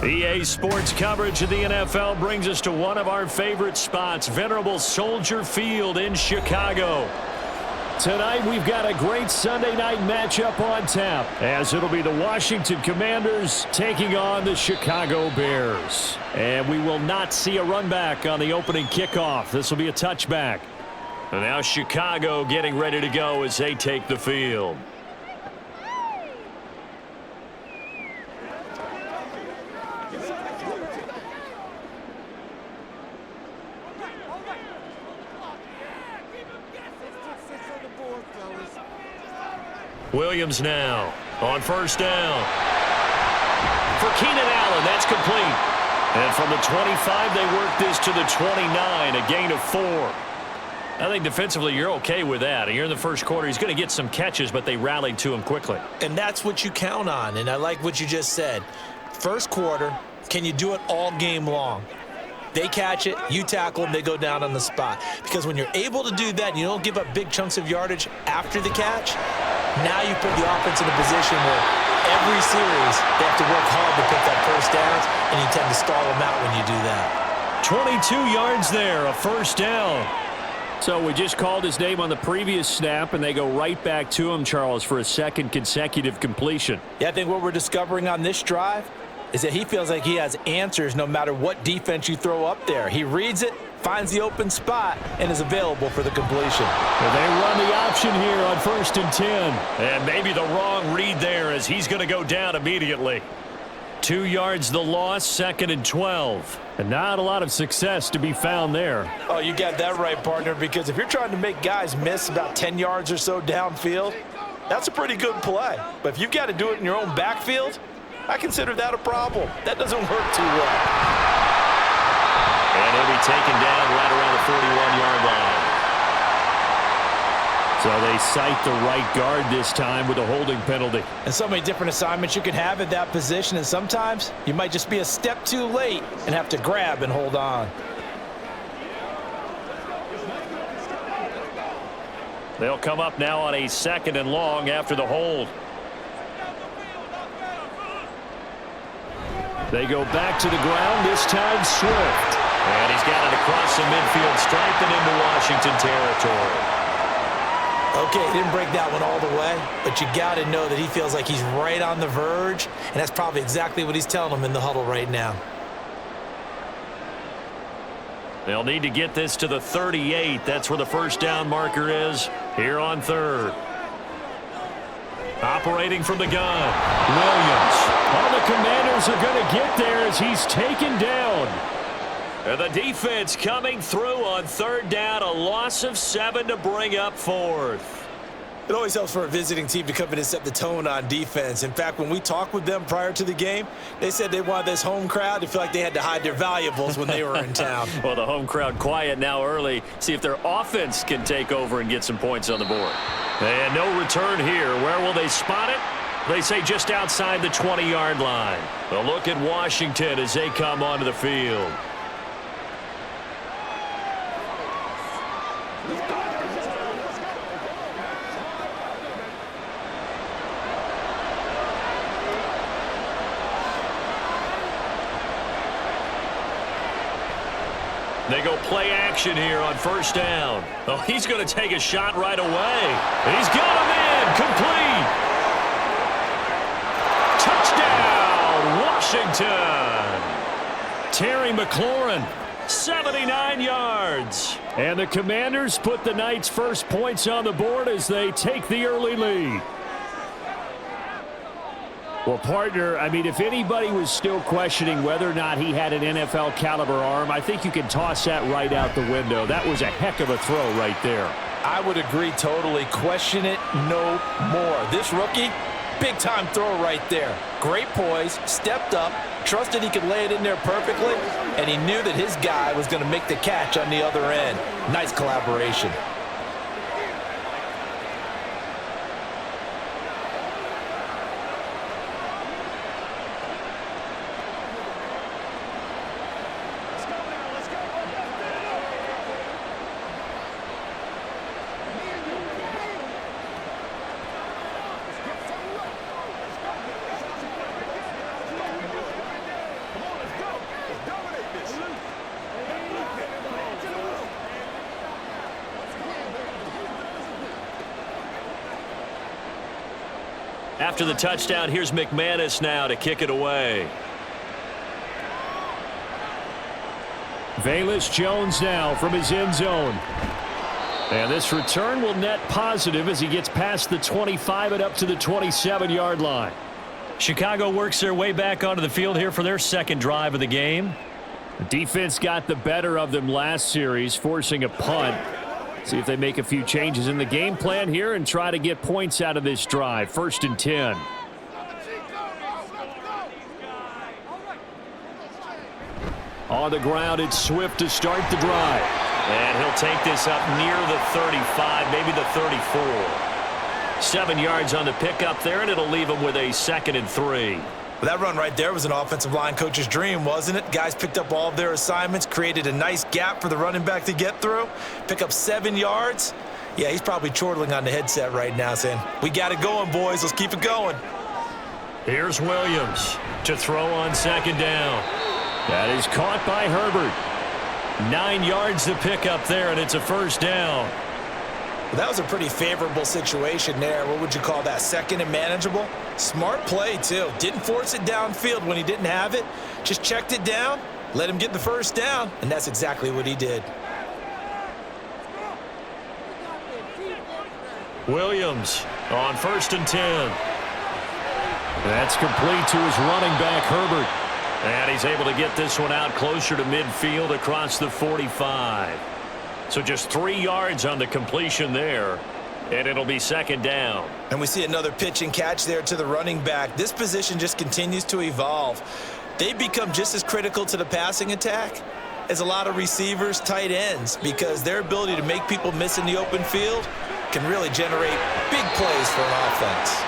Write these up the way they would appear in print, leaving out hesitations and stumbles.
EA Sports coverage of the NFL brings us to one of our favorite spots, venerable Soldier Field in Chicago. Tonight we've got a great Sunday night matchup on tap, as it'll be the Washington Commanders taking on the Chicago Bears. And we will not see a run back on the opening kickoff. This will be a touchback. And now Chicago getting ready to go as they take the field. Williams now on first down. For Keenan Allen, that's complete. And from the 25, they work this to the 29, a gain of 4. I think defensively you're okay with that. Here in the first quarter, he's going to get some catches, but they rallied to him quickly. And that's what you count on, and I like what you just said. First quarter, can you do it all game long? They catch it, you tackle them, they go down on the spot. Because when you're able to do that and you don't give up big chunks of yardage after the catch, now you put the offense in a position where every series they have to work hard to pick up first downs, and you tend to stall them out when you do that. 22 yards there, a first down. So we just called his name on the previous snap, and they go right back to him, Charles, for a second consecutive completion. Yeah, I think what we're discovering on this drive is that he feels like he has answers no matter what defense you throw up there. He reads it, finds the open spot, and is available for the completion. Well, they run the option here on 1st and 10. And maybe the wrong read there as he's going to go down immediately. 2 yards the loss, 2nd and 12. And not a lot of success to be found there. Oh, you got that right, partner, because if you're trying to make guys miss about 10 yards or so downfield, that's a pretty good play. But if you've got to do it in your own backfield, I consider that a problem. That doesn't work too well. And he'll be taken down right around the 41-yard line. So they cite the right guard this time with a holding penalty. And so many different assignments you can have at that position, and sometimes you might just be a step too late and have to grab and hold on. They'll come up now on a 2nd and long after the hold. They go back to the ground, this time Swift. And he's got it across the midfield stripe and into Washington territory. Okay, he didn't break that one all the way, but you got to know that he feels like he's right on the verge, and that's probably exactly what he's telling them in the huddle right now. They'll need to get this to the 38. That's where the first down marker is here on 3rd. Operating from the gun, Williams. All the Commanders are going to get there as he's taken down. And the defense coming through on 3rd down, a loss of 7 to bring up 4th. It always helps for a visiting team to come in and set the tone on defense. In fact, when we talked with them prior to the game, they said they wanted this home crowd to feel like they had to hide their valuables when they were in town. Well, the home crowd quiet now early. See if their offense can take over and get some points on the board. And no return here. Where will they spot it? They say just outside the 20-yard line. A look at Washington as they come onto the field. They go play action here on 1st down. Oh, he's going to take a shot right away. And he's got him in. Complete. Touchdown, Washington. Terry McLaurin, 79 yards. And the Commanders put the night's first points on the board as they take the early lead. Well, partner, I mean, if anybody was still questioning whether or not he had an NFL caliber arm, I think you can toss that right out the window. That was a heck of a throw right there. I would agree totally. Question it no more. This rookie, big-time throw right there. Great poise, stepped up, trusted he could lay it in there perfectly, and he knew that his guy was going to make the catch on the other end. Nice collaboration. After the touchdown, here's McManus now to kick it away. Velus Jones now from his end zone. And this return will net positive as he gets past the 25 and up to the 27-yard line. Chicago works their way back onto the field here for their second drive of the game. The defense got the better of them last series, forcing a punt. See if they make a few changes in the game plan here and try to get points out of this drive. 1st and 10. On the ground, it's Swift to start the drive. And he'll take this up near the 35, maybe the 34. 7 yards on the pickup there, and it'll leave him with a 2nd and 3. Well, that run right there was an offensive line coach's dream, wasn't it? Guys picked up all of their assignments, created a nice gap for the running back to get through, pick up 7 yards. Yeah, he's probably chortling on the headset right now saying, we got it going, boys. Let's keep it going. Here's Williams to throw on 2nd down. That is caught by Herbert. 9 yards to pick up there, and it's a 1st down. Well, that was a pretty favorable situation there. What would you call that? 2nd and manageable? Smart play, too. Didn't force it downfield when he didn't have it. Just checked it down, let him get the 1st down, and that's exactly what he did. Williams on 1st and 10. That's complete to his running back, Herbert. And he's able to get this one out closer to midfield across the 45. So just 3 yards on the completion there, and it'll be 2nd down. And we see another pitch and catch there to the running back. This position just continues to evolve. They become just as critical to the passing attack as a lot of receivers, tight ends, because their ability to make people miss in the open field can really generate big plays for an offense.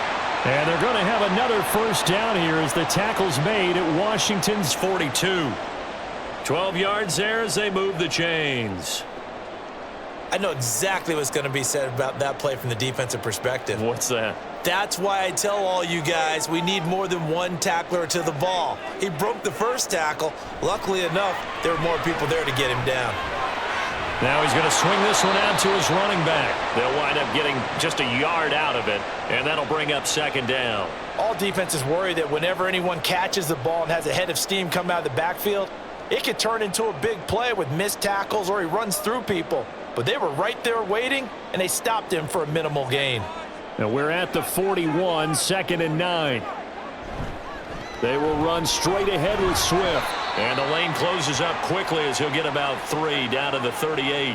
And they're going to have another 1st down here as the tackle's made at Washington's 42. 12 yards there as they move the chains. I know exactly what's going to be said about that play from the defensive perspective. What's that? That's why I tell all you guys we need more than one tackler to the ball. He broke the 1st tackle. Luckily enough, there were more people there to get him down. Now he's going to swing this one out to his running back. They'll wind up getting just a yard out of it, and that'll bring up 2nd down. All defenses worry that whenever anyone catches the ball and has a head of steam come out of the backfield, it could turn into a big play with missed tackles or he runs through people. But they were right there waiting, and they stopped him for a minimal gain. Now we're at the 41, 2nd and 9. They will run straight ahead with Swift. And the lane closes up quickly as he'll get about 3 down to the 38.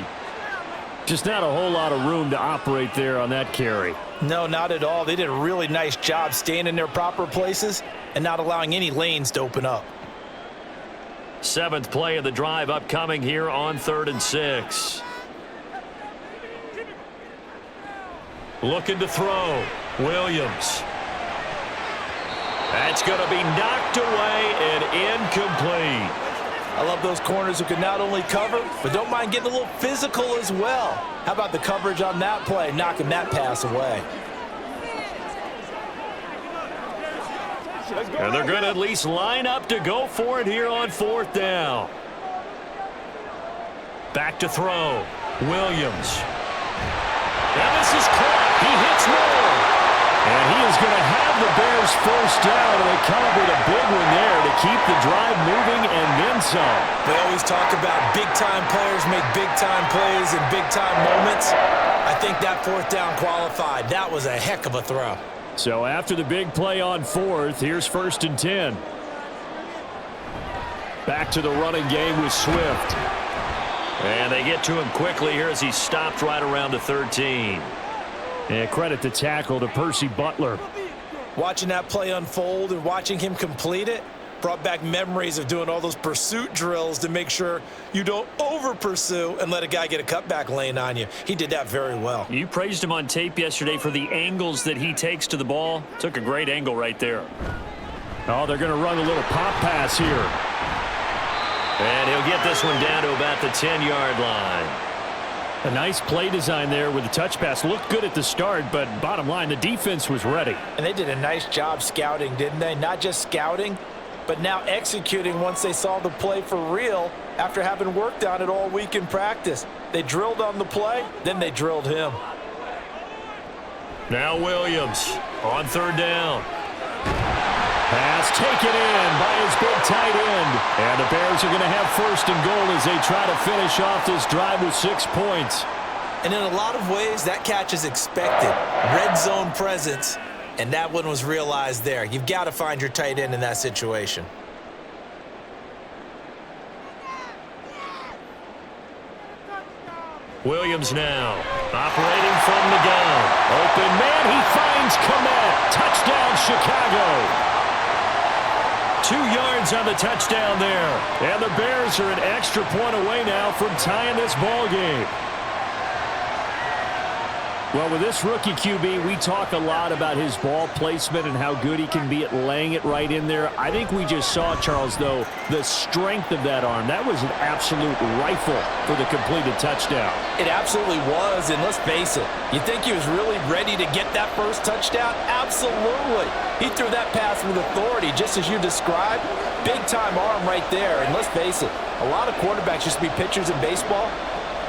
Just not a whole lot of room to operate there on that carry. No, not at all. They did a really nice job staying in their proper places and not allowing any lanes to open up. 7th play of the drive upcoming here on 3rd and 6. Looking to throw. Williams. That's going to be knocked away and incomplete. I love those corners who can not only cover, but don't mind getting a little physical as well. How about the coverage on that play, knocking that pass away? And they're going to at least line up to go for it here on 4th down. Back to throw. Williams. And this is caught. He hits more. And he is going to have the Bears 1st down, and they come up with a big one there to keep the drive moving and then some. We always talk about big-time players make big-time plays in big-time moments. I think that 4th down qualified. That was a heck of a throw. So after the big play on 4th, here's 1st and 10. Back to the running game with Swift. And they get to him quickly here as he stopped right around the 13. And credit the tackle to Percy Butler. Watching that play unfold and watching him complete it brought back memories of doing all those pursuit drills to make sure you don't over-pursue and let a guy get a cutback lane on you. He did that very well. You praised him on tape yesterday for the angles that he takes to the ball. Took a great angle right there. Oh, they're going to run a little pop pass here. And he'll get this one down to about the 10-yard line. A nice play design there with the touch pass. Looked good at the start, but bottom line, the defense was ready. And they did a nice job scouting, didn't they? Not just scouting, but now executing once they saw the play for real after having worked on it all week in practice. They drilled on the play, then they drilled him. Now Williams on third down. Pass taken in by his big tight end. And the Bears are going to have first and goal as they try to finish off this drive with 6 points. And in a lot of ways, that catch is expected. Red zone presence, and that one was realized there. You've got to find your tight end in that situation. Williams now, operating from the gun. Open man, he finds Komet. Touchdown, Chicago. 2 yards on the touchdown there. And the Bears are an extra point away now from tying this ball game. Well, with this rookie QB, we talk a lot about his ball placement and how good he can be at laying it right in there. I think we just saw, Charles, though, the strength of that arm. That was an absolute rifle for the completed touchdown. It absolutely was, and let's face it, you think he was really ready to get that first touchdown? Absolutely. He threw that pass with authority, just as you described. Big-time arm right there, and let's face it, a lot of quarterbacks used to be pitchers in baseball.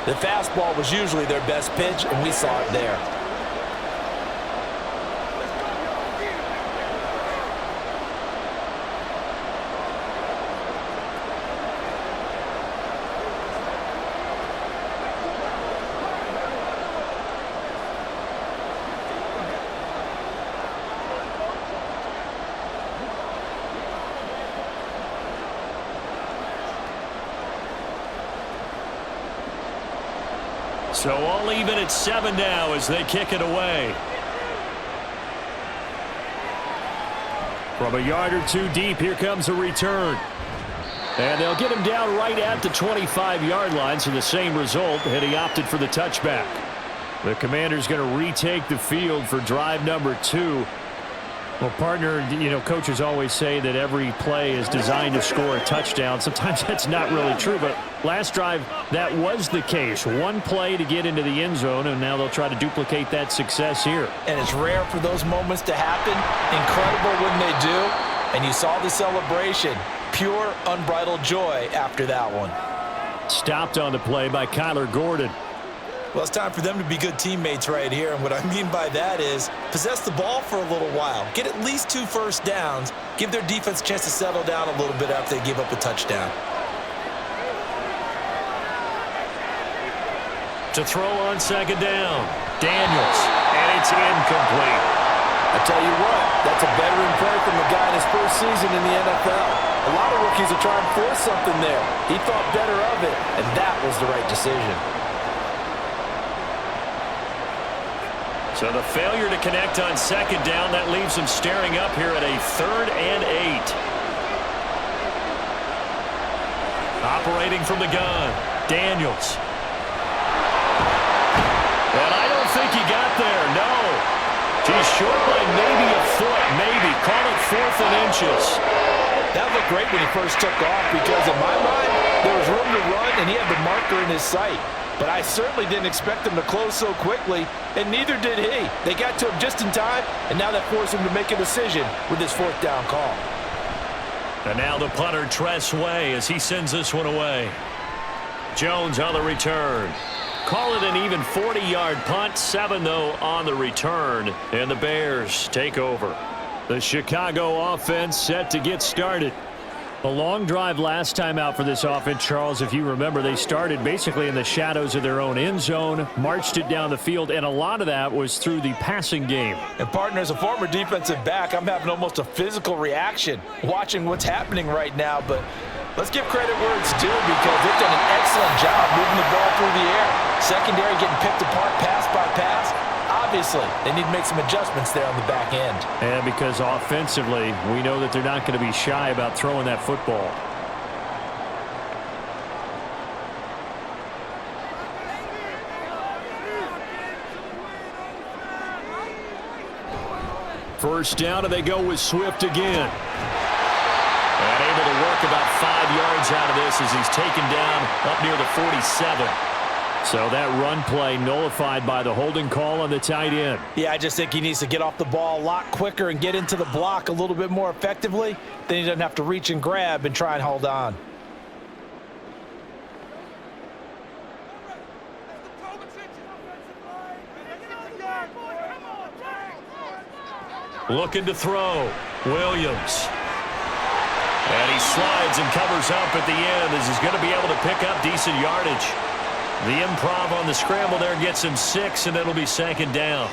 The fastball was usually their best pitch, and we saw it there. So all even at 7 now as they kick it away. From a yard or two deep, here comes a return. And they'll get him down right at the 25-yard line, so the same result, and he opted for the touchback. The Commander's going to retake the field for drive number 2. Well, partner, you know, coaches always say that every play is designed to score a touchdown. Sometimes that's not really true, but last drive, that was the case. One play to get into the end zone, and now they'll try to duplicate that success here. And it's rare for those moments to happen. Incredible when they do. And you saw the celebration. Pure, unbridled joy after that one. Stopped on the play by Kyler Gordon. Well, it's time for them to be good teammates right here, and what I mean by that is possess the ball for a little while, get at least 2 first downs, give their defense a chance to settle down a little bit after they give up a touchdown. To throw on second down, Daniels, and it's incomplete. I tell you what, that's a veteran play from a guy in his first season in the NFL. A lot of rookies are trying to force something there. He thought better of it, and that was the right decision. So the failure to connect on second down, that leaves him staring up here at a 3rd and 8. Operating from the gun, Daniels. And I don't think he got there, no. He's short by maybe a foot, maybe. Call it 4th and inches. That looked great when he first took off because in my mind, there was room to run and he had the marker in his sight. But I certainly didn't expect him to close so quickly, and neither did he. They got to him just in time, and now that forced him to make a decision with his 4th down call. And now the punter, Tress Way, as he sends this one away. Jones on the return. Call it an even 40-yard punt. 7, though, on the return, and the Bears take over. The Chicago offense set to get started. A long drive last time out for this offense, Charles. If you remember, they started basically in the shadows of their own end zone, marched it down the field, and a lot of that was through the passing game. And partner, as a former defensive back, I'm having almost a physical reaction watching what's happening right now. But let's give credit where it's due because they've done an excellent job moving the ball through the air. Secondary getting picked apart pass by pass. Obviously, they need to make some adjustments there on the back end. And because offensively, we know that they're not going to be shy about throwing that football. First down, and they go with Swift again. And able to work about 5 yards out of this as he's taken down up near the 47. So that run play nullified by the holding call on the tight end. Yeah, I just think he needs to get off the ball a lot quicker and get into the block a little bit more effectively. Then he doesn't have to reach and grab and try and hold on. Looking to throw. Williams. And he slides and covers up at the end as he's going to be able to pick up decent yardage. The improv on the scramble there gets him 6, and it'll be 2nd down.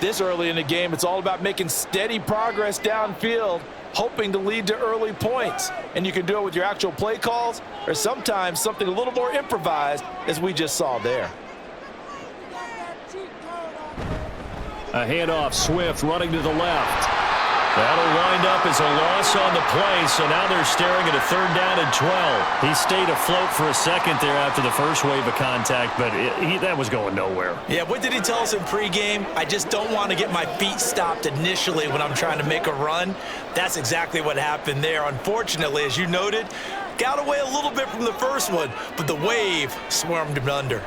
This early in the game, it's all about making steady progress downfield, hoping to lead to early points. And you can do it with your actual play calls or sometimes something a little more improvised, as we just saw there. A handoff, Swift running to the left. That'll wind up as a loss on the play, so now they're staring at a 3rd down and 12. He stayed afloat for a second there after the first wave of contact, but that was going nowhere. Yeah, what did he tell us in pregame? I just don't want to get my feet stopped initially when I'm trying to make a run. That's exactly what happened there. Unfortunately, as you noted, got away a little bit from the first one, but the wave swarmed him under.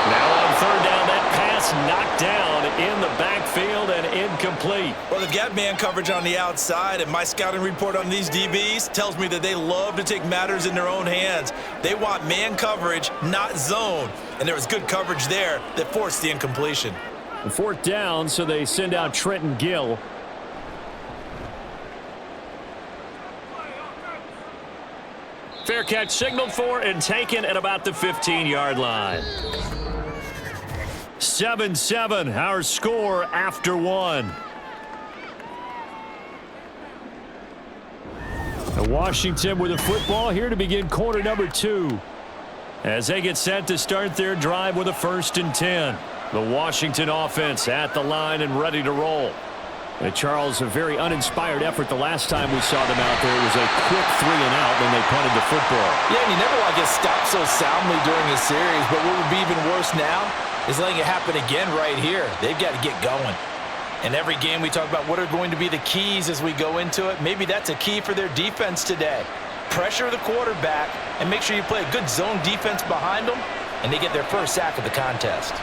Now on 3rd down, that pass knocked down in the backfield and incomplete. Well, they've got man coverage on the outside, and my scouting report on these DBs tells me that they love to take matters in their own hands. They want man coverage, not zone, and there was good coverage there that forced the incompletion. 4th down, so they send out Trenton Gill. Fair catch signaled for and taken at about the 15-yard line. 7-7, our score after 1. Washington with the football here to begin quarter number 2. As they get set to start their drive with a 1st and 10. The Washington offense at the line and ready to roll. And Charles, a very uninspired effort the last time we saw them out there. It was a quick 3 and out when they punted the football. Yeah, and you never want to get stopped so soundly during a series, but what would be even worse now is letting it happen again right here. They've got to get going. In every game we talk about what are going to be the keys as we go into it. Maybe that's a key for their defense today. Pressure the quarterback and make sure you play a good zone defense behind them, and they get their first sack of the contest.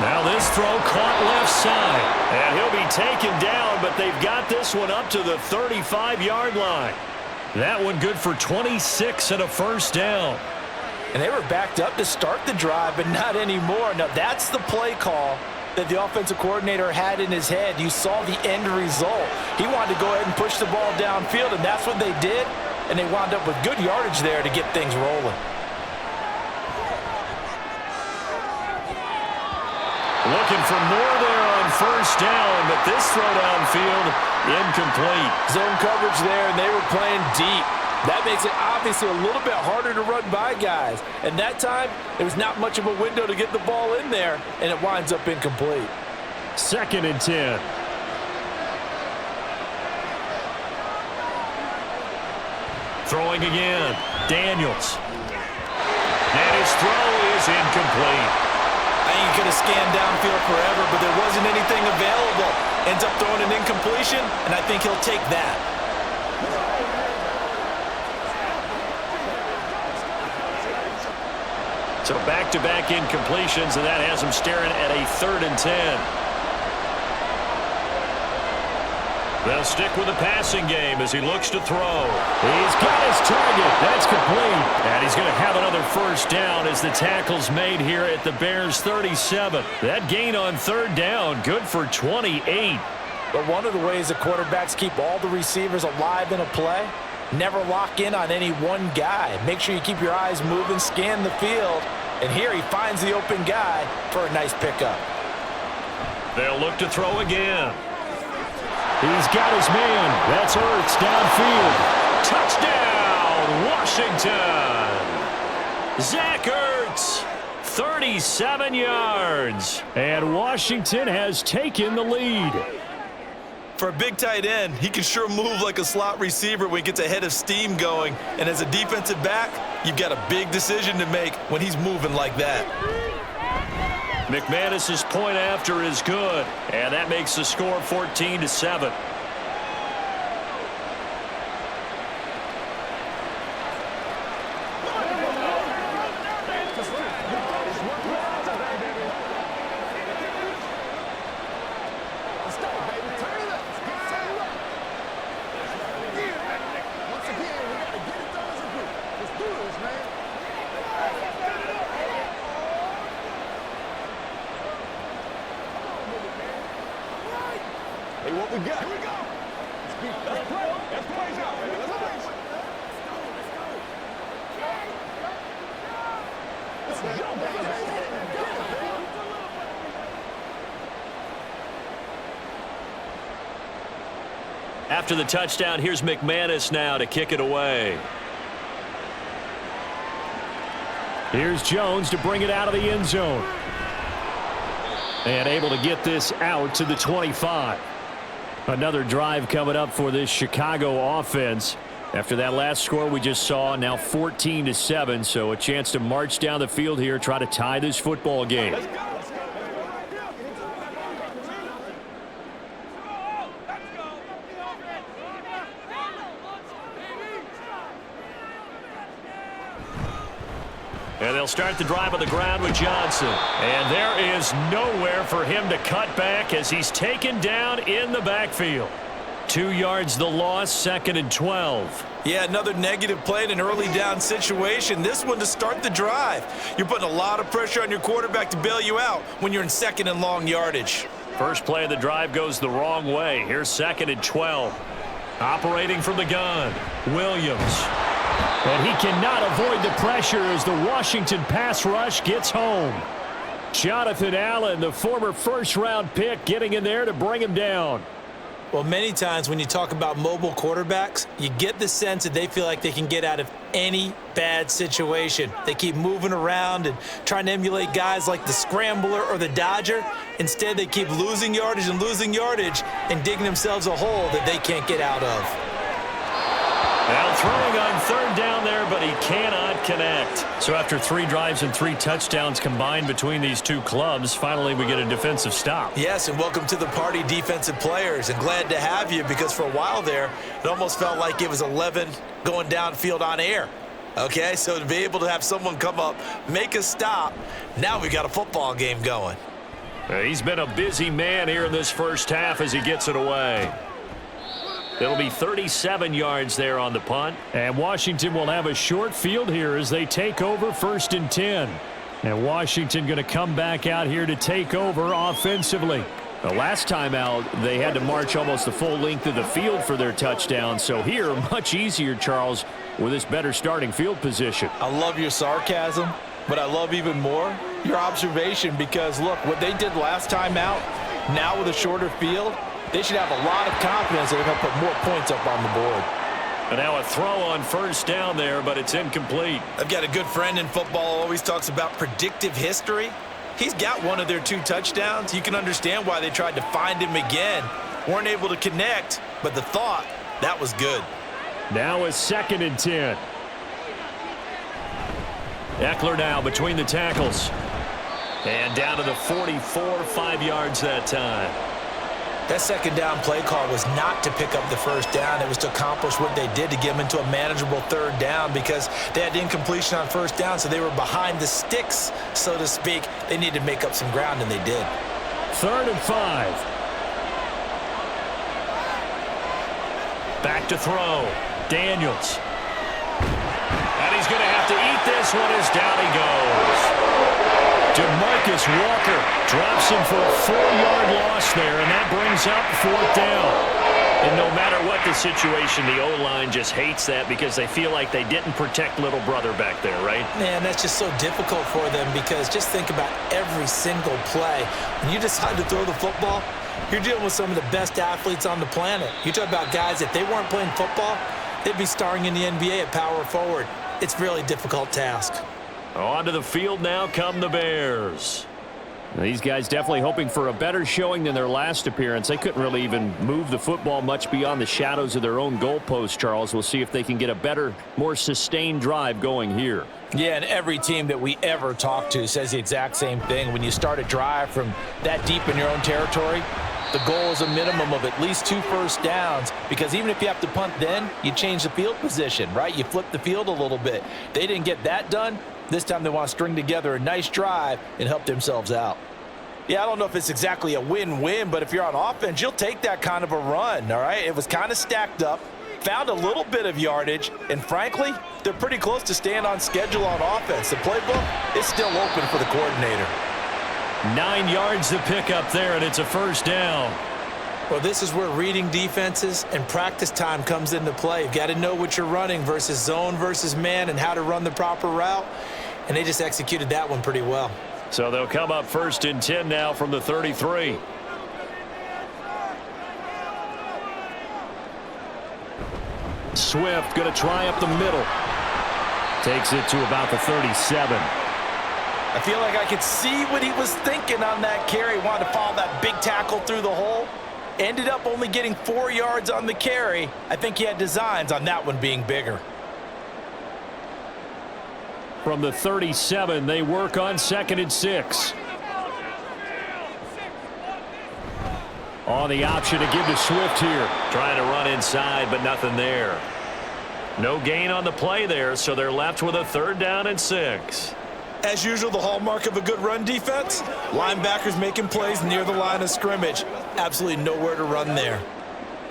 Now this throw caught left side. And he'll be taken down, but they've got this one up to the 35-yard line. That one good for 26 and a 1st down. And they were backed up to start the drive, but not anymore. Now, that's the play call that the offensive coordinator had in his head. You saw the end result. He wanted to go ahead and push the ball downfield, and that's what they did. And they wound up with good yardage there to get things rolling. Looking for more there on 1st down, but this throw downfield incomplete. Zone coverage there, and they were playing deep. That makes it obviously a little bit harder to run by guys. And that time, there was not much of a window to get the ball in there, and it winds up incomplete. 2nd and 10. Throwing again. Daniels. And his throw is incomplete. I ain't going to scan downfield forever, but there wasn't anything available. Ends up throwing an incompletion, and I think he'll take that. So back-to-back incompletions, and that has him staring at a 3rd and 10. They'll stick with the passing game as he looks to throw. He's got his target. That's complete. And he's going to have another 1st down as the tackle's made here at the Bears' 37. That gain on 3rd down, good for 28. But one of the ways the quarterbacks keep all the receivers alive in a play, never lock in on any one guy. Make sure you keep your eyes moving, scan the field, and here he finds the open guy for a nice pickup. They'll look to throw again. He's got his man. That's Ertz downfield. Touchdown, Washington. Zach Ertz, 37 yards. And Washington has taken the lead. For a big tight end, he can sure move like a slot receiver when he gets a head of steam going. And as a defensive back, you've got a big decision to make when he's moving like that. McManus's point after is good, and that makes the score 14-7. Hey, what we got? Here we go. Let's play. Let's play now, baby. Let's play. Let's jump, baby. After the touchdown, here's McManus now to kick it away. Here's Jones to bring it out of the end zone. And able to get this out to the 25. Another drive coming up for this Chicago offense. After that last score we just saw, now 14-7. So a chance to march down the field here, try to tie this football game. And they'll start the drive on the ground with Johnson. And there is nowhere for him to cut back as he's taken down in the backfield. 2 yards the loss, 2nd and 12. Yeah, another negative play in an early down situation. This one to start the drive. You're putting a lot of pressure on your quarterback to bail you out when you're in 2nd and long yardage. First play of the drive goes the wrong way. Here's 2nd and 12. Operating from the gun, Williams. And he cannot avoid the pressure as the Washington pass rush gets home. Jonathan Allen, the former first-round pick, getting in there to bring him down. Well, many times when you talk about mobile quarterbacks, you get the sense that they feel like they can get out of any bad situation. They keep moving around and trying to emulate guys like the Scrambler or the Dodger. Instead, they keep losing yardage and digging themselves a hole that they can't get out of. Now throwing on 3rd down there, but he cannot connect. So after 3 drives and 3 touchdowns combined between these two clubs, finally we get a defensive stop. Yes, and welcome to the party, defensive players. And glad to have you because for a while there, it almost felt like it was 11 going downfield on air. Okay, so to be able to have someone come up, make a stop, now we've got a football game going. He's been a busy man here in this first half as he gets it away. It'll be 37 yards there on the punt. And Washington will have a short field here as they take over 1st and 10. And Washington going to come back out here to take over offensively. The last time out, they had to march almost the full length of the field for their touchdown. So here, much easier, Charles, with this better starting field position. I love your sarcasm, but I love even more your observation because, look, what they did last time out, now with a shorter field, they should have a lot of confidence that they're going to put more points up on the board. And now a throw on 1st down there, but it's incomplete. I've got a good friend in football who always talks about predictive history. He's got one of their 2 touchdowns. You can understand why they tried to find him again. Weren't able to connect, but the thought, that was good. Now is 2nd and 10. Eckler now between the tackles. And down to the 44, 5 yards that time. That 2nd down play call was not to pick up the 1st down. It was to accomplish what they did to get them into a manageable 3rd down because they had incompletion on 1st down, so they were behind the sticks, so to speak. They needed to make up some ground, and they did. 3rd and 5. Back to throw. Daniels. And he's going to have to eat this one as down he goes. DeMarcus Walker drops him for a 4-yard loss there, and that brings up 4th down. And no matter what the situation, the O-line just hates that because they feel like they didn't protect little brother back there, right? Man, that's just so difficult for them because just think about every single play. When you decide to throw the football, you're dealing with some of the best athletes on the planet. You talk about guys, if they weren't playing football, they'd be starring in the NBA at power forward. It's a really difficult task. Onto the field now come the Bears. These guys definitely hoping for a better showing than their last appearance. They couldn't really even move the football much beyond the shadows of their own goalpost, Charles. We'll see if they can get a better, more sustained drive going here. Yeah, and every team that we ever talk to says the exact same thing. When you start a drive from that deep in your own territory, the goal is a minimum of at least 2 first downs because even if you have to punt then, you change the field position, right? You flip the field a little bit. They didn't get that done. This time they want to string together a nice drive and help themselves out. Yeah, I don't know if it's exactly a win-win, but if you're on offense, you'll take that kind of a run, all right? It was kind of stacked up, found a little bit of yardage, and frankly, they're pretty close to staying on schedule on offense. The playbook is still open for the coordinator. 9 yards to pick up there, and it's a 1st down. Well, this is where reading defenses and practice time comes into play. You've got to know what you're running versus zone versus man and how to run the proper route. And they just executed that one pretty well. So they'll come up 1st and 10 now from the 33. Swift going to try up the middle. Takes it to about the 37. I feel like I could see what he was thinking on that carry. Wanted to follow that big tackle through the hole. Ended up only getting 4 yards on the carry. I think he had designs on that one being bigger. From the 37, they work on 2nd and 6. On the option to give to Swift here. Trying to run inside, but nothing there. No gain on the play there, so they're left with a 3rd down and 6. As usual, the hallmark of a good run defense, linebackers making plays near the line of scrimmage. Absolutely nowhere to run there.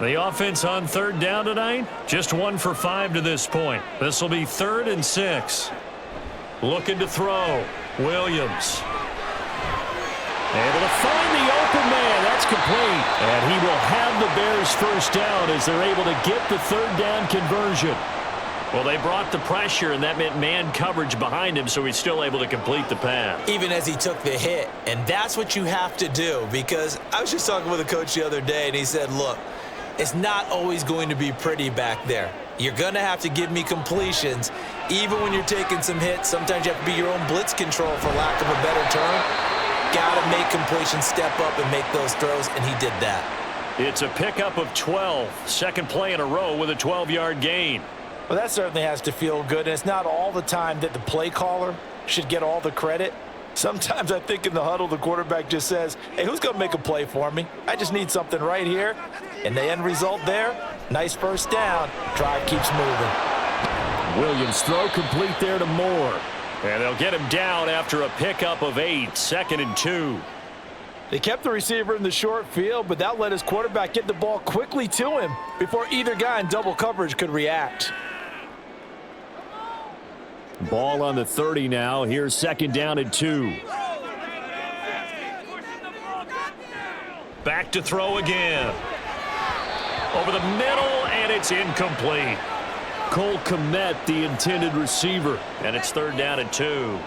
The offense on 3rd down tonight, just 1 for 5 to this point. This will be 3rd and 6. Looking to throw. Williams. Able to find the open man. That's complete. And he will have the Bears 1st down as they're able to get the 3rd down conversion. Well, they brought the pressure, and that meant man coverage behind him, so he's still able to complete the pass. Even as he took the hit. And that's what you have to do, because I was just talking with a coach the other day, and he said, look, it's not always going to be pretty back there. You're going to have to give me completions. Even when you're taking some hits, sometimes you have to be your own blitz control, for lack of a better term. Got to make completions step up and make those throws, and he did that. It's a pickup of 12. 2nd play in a row with a 12-yard gain. Well, that certainly has to feel good, and it's not all the time that the play caller should get all the credit. Sometimes I think in the huddle, the quarterback just says, hey, who's going to make a play for me? I just need something right here. And the end result there, nice 1st down. Drive keeps moving. Williams throw complete there to Moore. And they'll get him down after a pickup of 8, 2nd and 2. They kept the receiver in the short field, but that let his quarterback get the ball quickly to him before either guy in double coverage could react. Ball on the 30 now. Here's 2nd down and 2. Back to throw again. Over the middle, and it's incomplete. Cole Kmet, the intended receiver, and it's 3rd down and 2.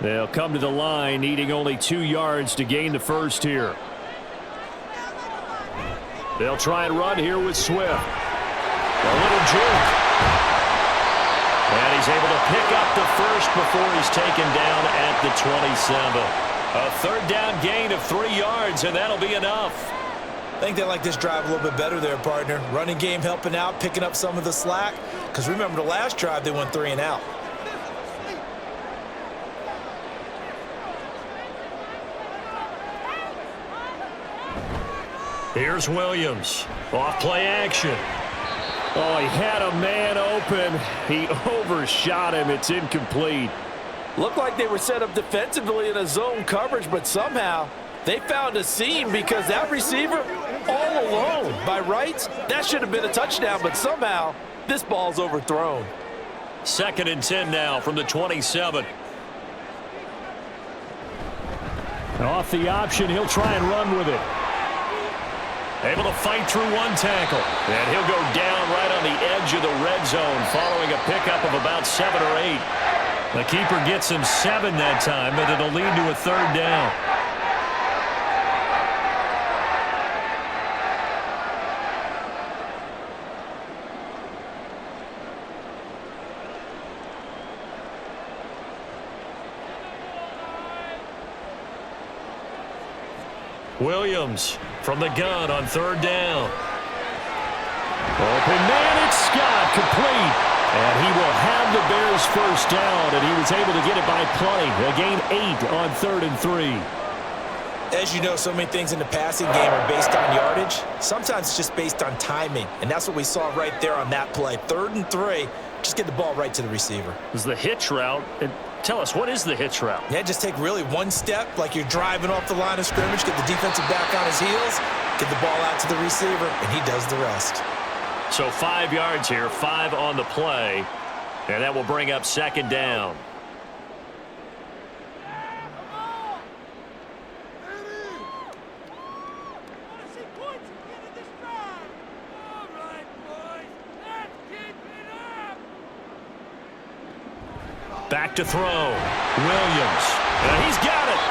They'll come to the line, needing only 2 yards to gain the 1st here. They'll try and run here with Swift. A little juke. And he's able to pick up the 1st before he's taken down at the 27. A 3rd down gain of 3 yards, and that'll be enough. I think they like this drive a little bit better there, partner. Running game helping out, picking up some of the slack. Because remember, the last drive, they went 3 and out. Here's Williams. Off play action. Oh, he had a man open. He overshot him. It's incomplete. Looked like they were set up defensively in a zone coverage, but somehow they found a seam because that receiver all alone. By rights, that should have been a touchdown, but somehow this ball's overthrown. 2nd and 10 now from the 27. Off the option, he'll try and run with it. Able to fight through 1 tackle. And he'll go down right on the edge of the red zone following a pickup of about 7 or 8. The keeper gets him 7 that time, but it'll lead to a 3rd down. Williams from the gun on 3rd down. Open man, it's Scott, complete. And he will have the Bears 1st down, and he was able to get it by plenty. A gain 8 on 3rd and 3. As you know, so many things in the passing game are based on yardage. Sometimes it's just based on timing, and that's what we saw right there on that play. 3rd and 3, just get the ball right to the receiver. This is the hitch route. And tell us, what is the hitch route? Yeah, just take really 1 step, like you're driving off the line of scrimmage, get the defensive back on his heels, get the ball out to the receiver, and he does the rest. So 5 yards here, 5 on the play. And that will bring up second down. Back to throw. Williams. And he's got it.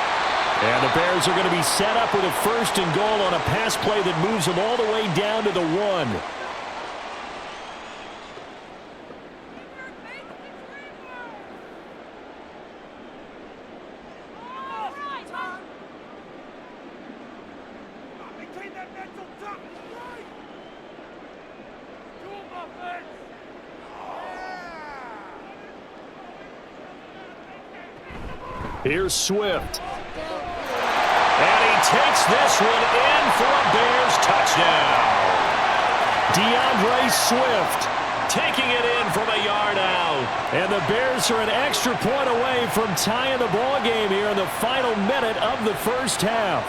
And the Bears are going to be set up with a first and goal on a pass play that moves them all the way down to the 1. Here's Swift. And he takes this one in for a Bears touchdown. DeAndre Swift taking it in from a yard out. And the Bears are an extra point away from tying the ball game here in the final minute of the first half.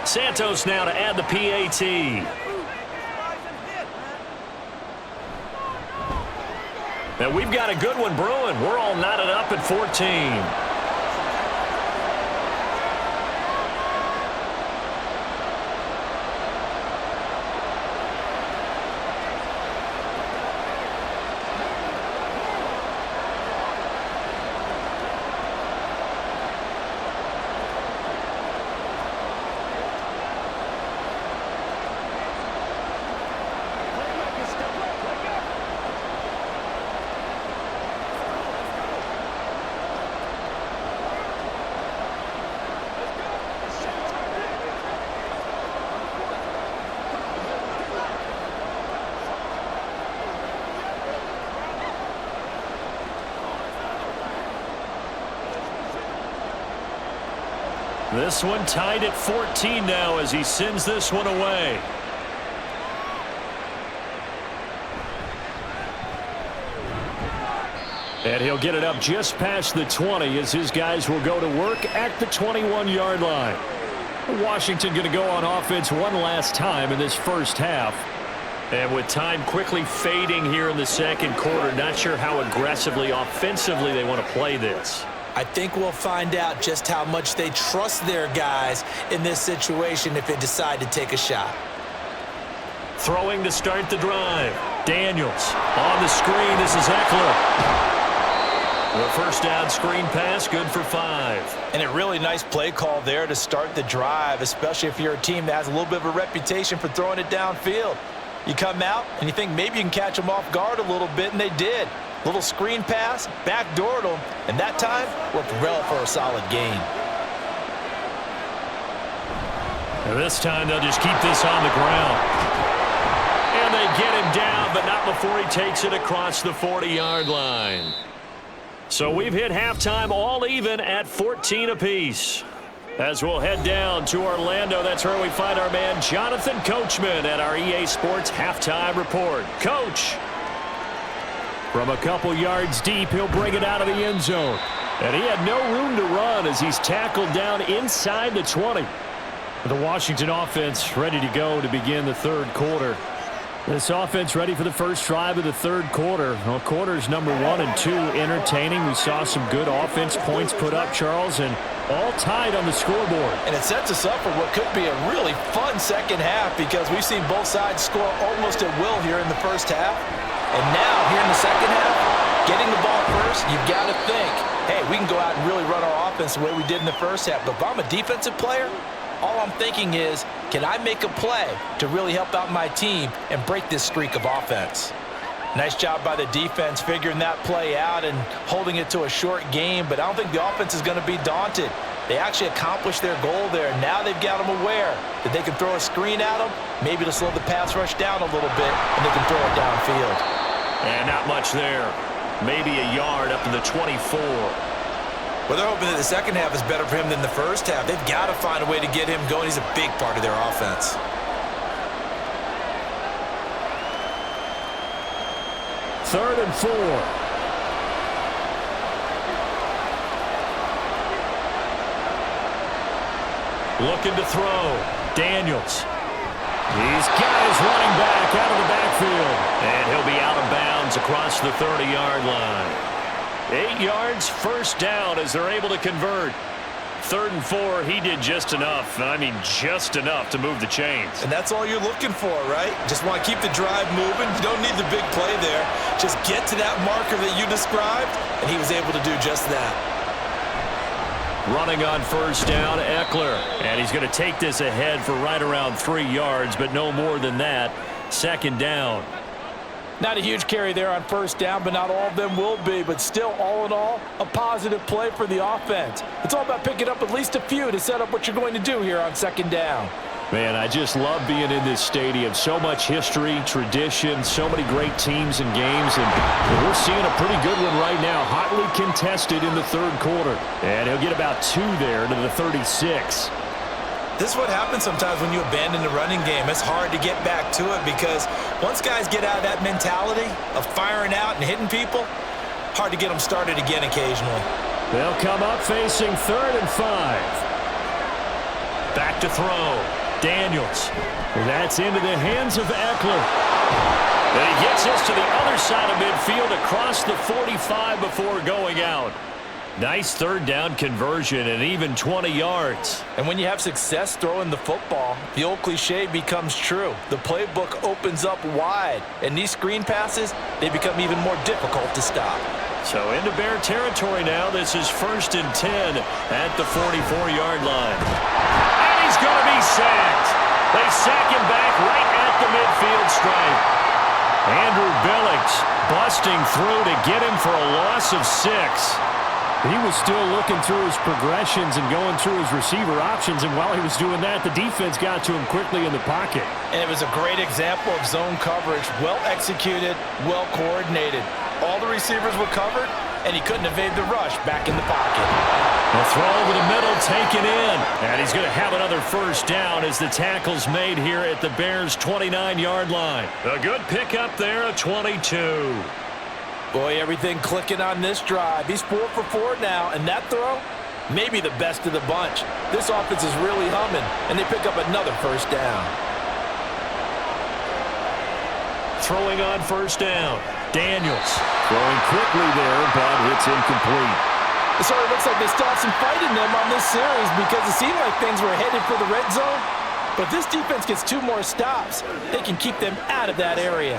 Santos now to add the PAT. And we've got a good one brewing. We're all knotted up at 14. This one tied at 14 now as he sends this one away. And he'll get it up just past the 20 as his guys will go to work at the 21-yard line. Washington going to go on offense one last time in this first half. And with time quickly fading here in the second quarter, not sure how aggressively, offensively they want to play this. I think we'll find out just how much they trust their guys in this situation if they decide to take a shot. Throwing to start the drive. Daniels on the screen. This is Eckler. The first down screen pass, good for 5. And a really nice play call there to start the drive, especially if you're a team that has a little bit of a reputation for throwing it downfield. You come out and you think maybe you can catch them off guard a little bit, and they did. Little screen pass, backdoored them, and that time worked well for a solid gain. And this time they'll just keep this on the ground. And they get him down, but not before he takes it across the 40-yard line. So we've hit halftime all even at 14 apiece. As we'll head down to Orlando, that's where we find our man Jonathan Coachman at our EA Sports Halftime Report. Coach. From a couple yards deep, he'll bring it out of the end zone. And he had no room to run as he's tackled down inside the 20. The Washington offense ready to go to begin the third quarter. This offense ready for the first drive of the third quarter. Well, quarters number 1 and 2 entertaining. We saw some good offense points put up, Charles, and all tied on the scoreboard. And it sets us up for what could be a really fun second half because we've seen both sides score almost at will here in the first half. And now, here in the second half, getting the ball first, you've got to think, hey, we can go out and really run our offense the way we did in the first half. But if I'm a defensive player, all I'm thinking is, can I make a play to really help out my team and break this streak of offense? Nice job by the defense figuring that play out and holding it to a short game, but I don't think the offense is going to be daunted. They actually accomplished their goal there. Now they've got them aware that they can throw a screen at them, maybe to slow the pass rush down a little bit, and they can throw it downfield. And not much there. Maybe a yard up to the 24. Well, they're hoping that the second half is better for him than the first half. They've got to find a way to get him going. He's a big part of their offense. Third and 4. Looking to throw. Daniels. He's got his running back out of the backfield. And he'll be out of bounds across the 30-yard line. 8 yards, first down as they're able to convert. 3rd and 4, he did just enough. I mean, just enough to move the chains. And that's all you're looking for, right? Just want to keep the drive moving. You don't need the big play there. Just get to that marker that you described, and he was able to do just that. Running on first down, Eckler. And he's going to take this ahead for right around 3 yards, but no more than that. 2nd down. Not a huge carry there on first down, but not all of them will be. But still, all in all, a positive play for the offense. It's all about picking up at least a few to set up what you're going to do here on 2nd down. Man, I just love being in this stadium. So much history, tradition, so many great teams and games. And we're seeing a pretty good one right now. Hotly contested in the 3rd quarter. And he'll get about 2 there to the 36. This is what happens sometimes when you abandon the running game. It's hard to get back to it because once guys get out of that mentality of firing out and hitting people, hard to get them started again occasionally. They'll come up facing 3rd and 5. Back to throw. Daniels. That's into the hands of Eckler. And he gets this to the other side of midfield across the 45 before going out. Nice 3rd down conversion and even 20 yards. And when you have success throwing the football, the old cliche becomes true. The playbook opens up wide, and these screen passes, they become even more difficult to stop. So into Bear territory now. This is 1st and 10 at the 44-yard line. And he's going to be sacked. They sack him back right at the midfield stripe. Andrew Billings busting through to get him for a loss of 6. He was still looking through his progressions and going through his receiver options, and while he was doing that, the defense got to him quickly in the pocket. And it was a great example of zone coverage, well executed, well coordinated. All the receivers were covered, and he couldn't evade the rush back in the pocket. A throw over the middle taken in, and he's going to have another first down as the tackle's made here at the Bears' 29-yard line. A good pickup there, a 22. Boy, everything clicking on this drive. He's 4 for 4 now, and that throw, maybe the best of the bunch. This offense is really humming, and they pick up another first down. Throwing on first down. Daniels throwing quickly there, but it's incomplete. It sort of looks like they still have some fight in them on this series because it seemed like things were headed for the red zone. But this defense gets 2 more stops. They can keep them out of that area.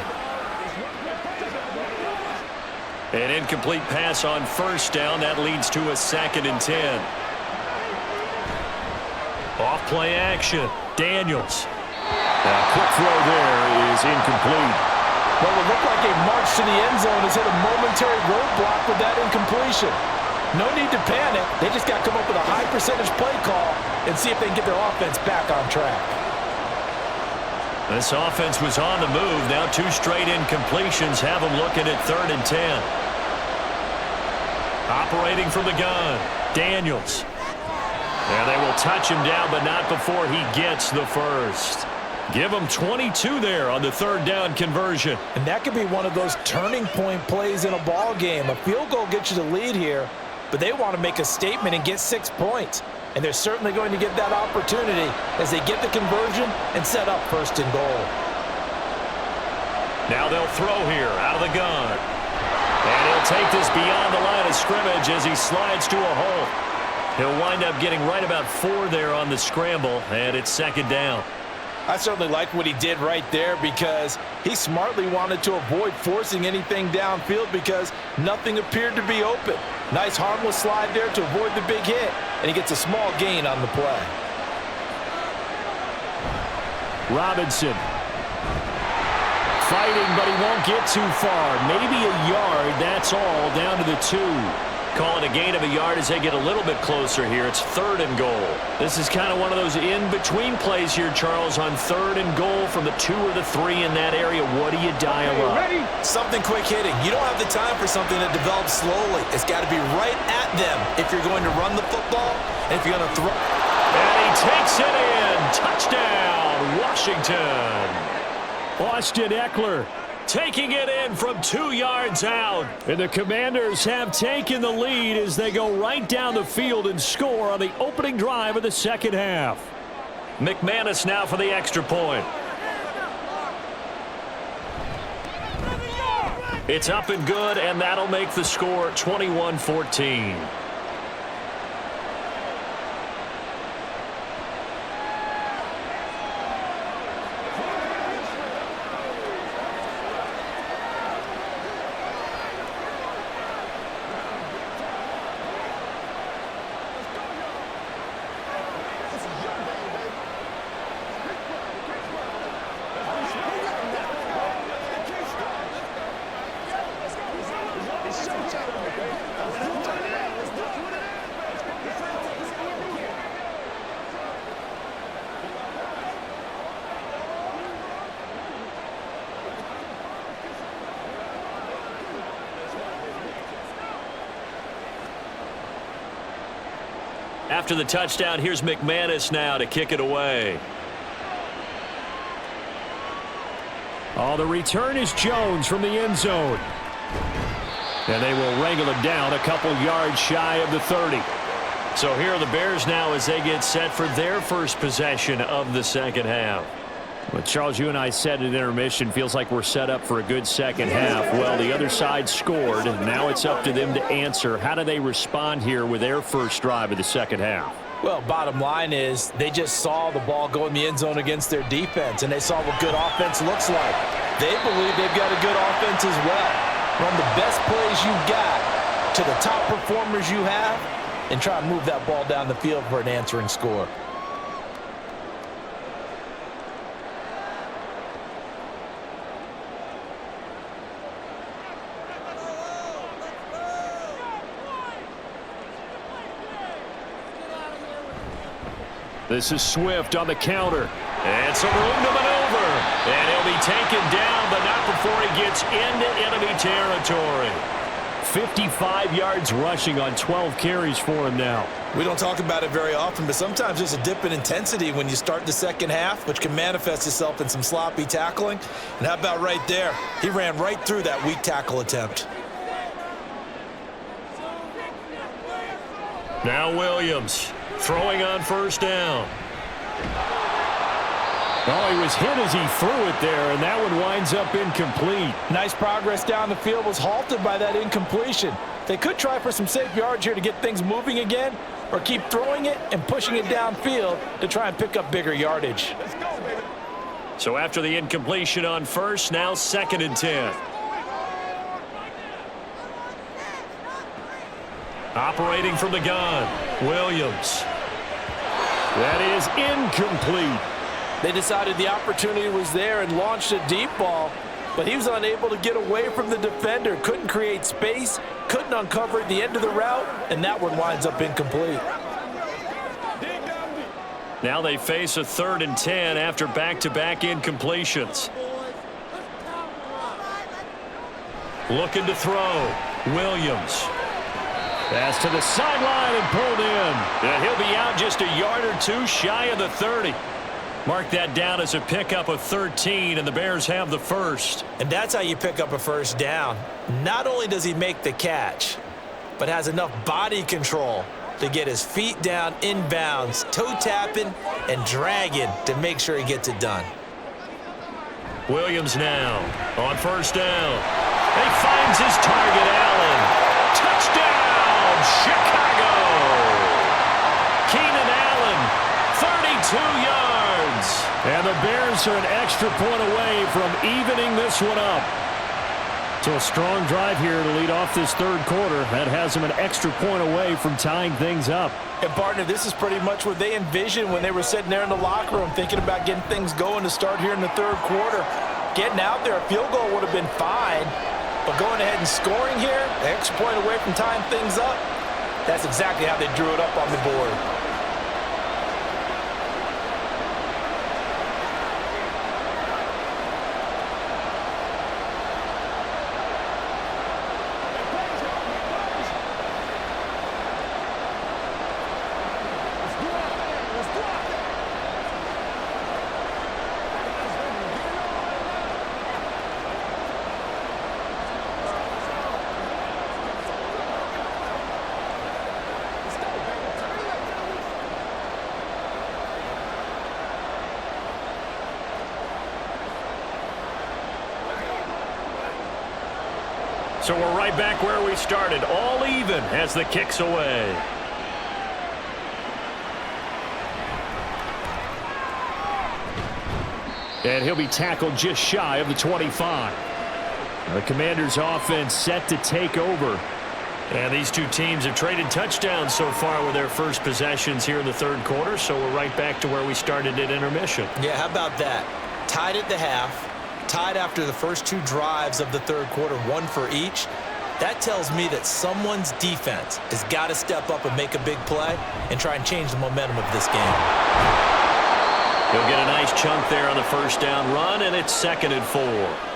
An incomplete pass on first down. That leads to a 2nd and 10. Off play action. Daniels. A quick throw there is incomplete. Well, it looked like a march to the end zone has hit a momentary roadblock with that incompletion. No need to panic. They just got to come up with a high percentage play call and see if they can get their offense back on track. This offense was on the move. Now 2 straight incompletions have them looking at 3rd and 10. Operating from the gun, Daniels. And they will touch him down, but not before he gets the first. Give him 22 there on the 3rd down conversion. And that could be one of those turning point plays in a ball game. A field goal gets you the lead here, but they want to make a statement and get 6 points. And they're certainly going to get that opportunity as they get the conversion and set up 1st and goal. Now they'll throw here out of the gun. And he'll take this beyond the line of scrimmage as he slides to a hole. He'll wind up getting right about 4 there on the scramble, and it's 2nd down. I certainly like what he did right there because he smartly wanted to avoid forcing anything downfield because nothing appeared to be open. Nice harmless slide there to avoid the big hit, and he gets a small gain on the play. Robinson. Fighting, but he won't get too far. Maybe a yard, that's all, down to the 2. Calling a gain of a yard as they get a little bit closer here. It's 3rd and goal. This is kind of one of those in-between plays here, Charles, on 3rd and goal from the 2 or the 3 in that area. What do you dial up? Ready? Something quick hitting. You don't have the time for something that develops slowly. It's got to be right at them if you're going to run the football and if you're going to throw. And he takes it in. Touchdown, Washington. Austin Eckler taking it in from 2 yards out. And the Commanders have taken the lead as they go right down the field and score on the opening drive of the 2nd half. McManus now for the extra point. It's up and good, and that'll make the score 21-14. After the touchdown, here's McManus now to kick it away. Oh, the return is Jones from the end zone. And they will wrangle him down a couple yards shy of the 30. So here are the Bears now as they get set for their first possession of the second half. Well, Charles, you and I said at intermission, feels like we're set up for a good second half. Well, the other side scored, and now it's up to them to answer. How do they respond here with their first drive of the second half? Well, bottom line is they just saw the ball go in the end zone against their defense, and they saw what good offense looks like. They believe they've got a good offense as well. Run the best plays you've got to the top performers you have and try and move that ball down the field for an answering score. This is Swift on the counter. And some room to maneuver. And he'll be taken down, but not before he gets into enemy territory. 55 yards rushing on 12 carries for him now. We don't talk about it very often, but sometimes there's a dip in intensity when you start the second half, which can manifest itself in some sloppy tackling. And how about right there? He ran right through that weak tackle attempt. Now Williams throwing on first down. Oh, he was hit as he threw it there, and that one winds up incomplete. Nice progress down the field, was halted by that incompletion. They could try for some safe yards here to get things moving again, or keep throwing it and pushing it downfield to try and pick up bigger yardage. So after the incompletion on first, now 2nd and 10. Operating from the gun, Williams. That is incomplete. They decided the opportunity was there and launched a deep ball, but he was unable to get away from the defender. Couldn't create space, couldn't uncover at the end of the route, and that one winds up incomplete. Now they face a 3rd and 10 after back-to-back incompletions. Looking to throw, Williams. Pass to the sideline and pulled in. And he'll be out just a yard or two shy of the 30. Mark that down as a pickup of 13, and the Bears have the first. And that's how you pick up a first down. Not only does he make the catch, but has enough body control to get his feet down inbounds, toe tapping and dragging to make sure he gets it done. Williams now on first down. He finds his target, Allen. Touchdown, Chicago! Keenan Allen, 32 yards. And the Bears are an extra point away from evening this one up. So a strong drive here to lead off this third quarter. That has them an extra point away from tying things up. And, partner, this is pretty much what they envisioned when they were sitting there in the locker room thinking about getting things going to start here in the third quarter. Getting out there, a field goal would have been fine. But going ahead and scoring here, an extra point away from tying things up, that's exactly how they drew it up on the board. So we're right back where we started, all even as the kick's away. And he'll be tackled just shy of the 25. The Commanders' offense set to take over. And these two teams have traded touchdowns so far with their first possessions here in the third quarter, so we're right back to where we started at intermission. Yeah, how about that? Tied at the half, tied after the first two drives of the third quarter, one for each. That tells me that someone's defense has got to step up and make a big play and try and change the momentum of this game. He'll get a nice chunk there on the first down run, and it's 2nd and 4.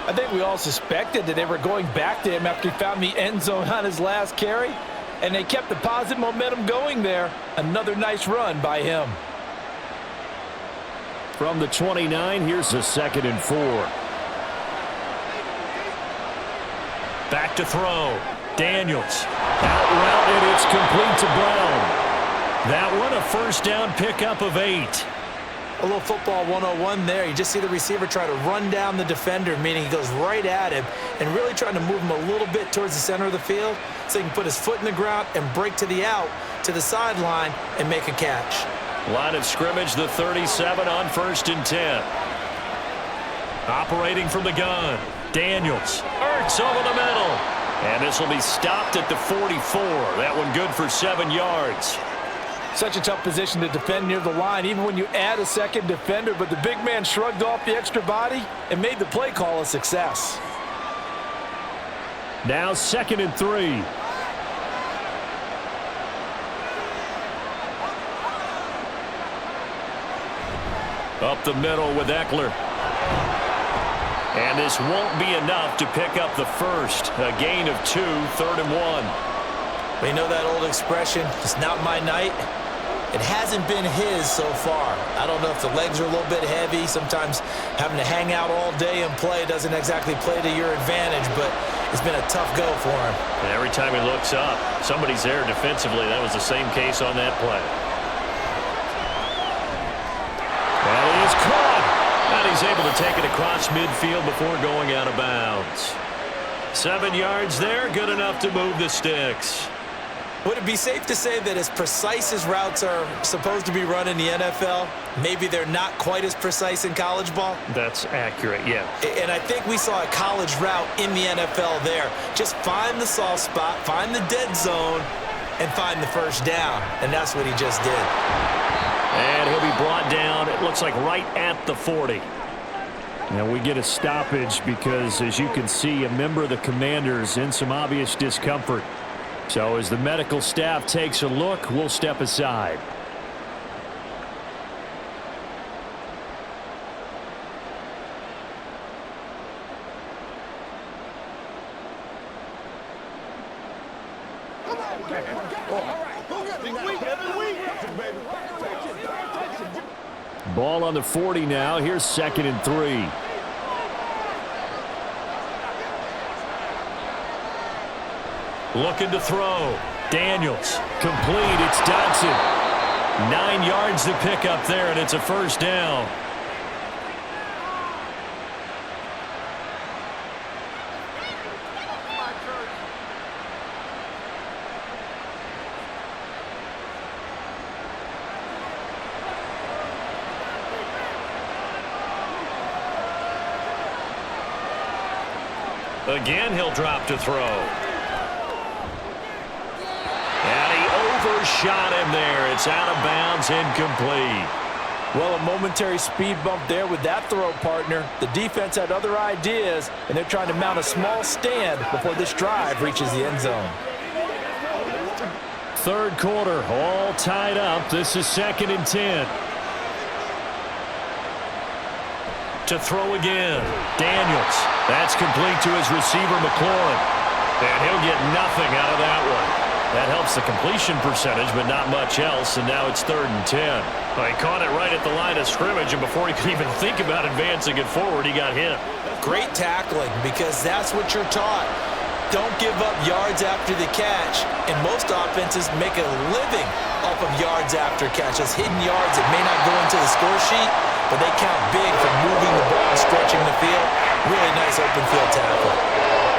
I think we all suspected that they were going back to him after he found the end zone on his last carry, and they kept the positive momentum going there. Another nice run by him. From the 29, here's the 2nd and 4. Back to throw. Daniels. Out route, and it's complete to Brown. That one a first down pickup of 8. A little football 101 there. You just see the receiver try to run down the defender, meaning he goes right at him and really trying to move him a little bit towards the center of the field so he can put his foot in the ground and break to the out, to the sideline, and make a catch. Line of scrimmage, the 37 on 1st and 10. Operating from the gun. Daniels. Ertz over the middle. And this will be stopped at the 44. That one good for 7 yards. Such a tough position to defend near the line, even when you add a second defender, but the big man shrugged off the extra body and made the play call a success. Now 2nd and 3. Up the middle with Eckler. And this won't be enough to pick up the first. A gain of 2, 3rd and 1. We know that old expression, it's not my night. It hasn't been his so far. I don't know if the legs are a little bit heavy. Sometimes having to hang out all day and play doesn't exactly play to your advantage, but it's been a tough go for him. And every time he looks up, somebody's there defensively. That was the same case on that play. That is caught. And he's able to take it across midfield before going out of bounds. 7 yards there, good enough to move the sticks. Would it be safe to say that as precise as routes are supposed to be run in the NFL, maybe they're not quite as precise in college ball? That's accurate, yeah. And I think we saw a college route in the NFL there. Just find the soft spot, find the dead zone, and find the first down. And that's what he just did. And he'll be brought down, it looks like right at the 40. And we get a stoppage because, as you can see, a member of the Commanders in some obvious discomfort. So as the medical staff takes a look, we'll step aside. Ball on the 40 now. Here's 2nd and 3. Looking to throw. Daniels. Complete. It's Dotson. 9 yards to pick up there, and it's a first down. Again, he'll drop to throw. And he overshot him there. It's out of bounds, incomplete. Well, a momentary speed bump there with that throw, partner. The defense had other ideas, and they're trying to mount a small stand before this drive reaches the end zone. Third quarter, all tied up. This is 2nd and 10. To throw again. Daniels. That's complete to his receiver, McLaurin. And he'll get nothing out of that one. That helps the completion percentage, but not much else, and now it's 3rd and 10. Well, he caught it right at the line of scrimmage, and before he could even think about advancing it forward, he got hit. Great tackling, because that's what you're taught. Don't give up yards after the catch, and most offenses make a living off of yards after catch. Those hidden yards that may not go into the score sheet, but they count big for moving the ball and stretching the field. Really nice open field tackle.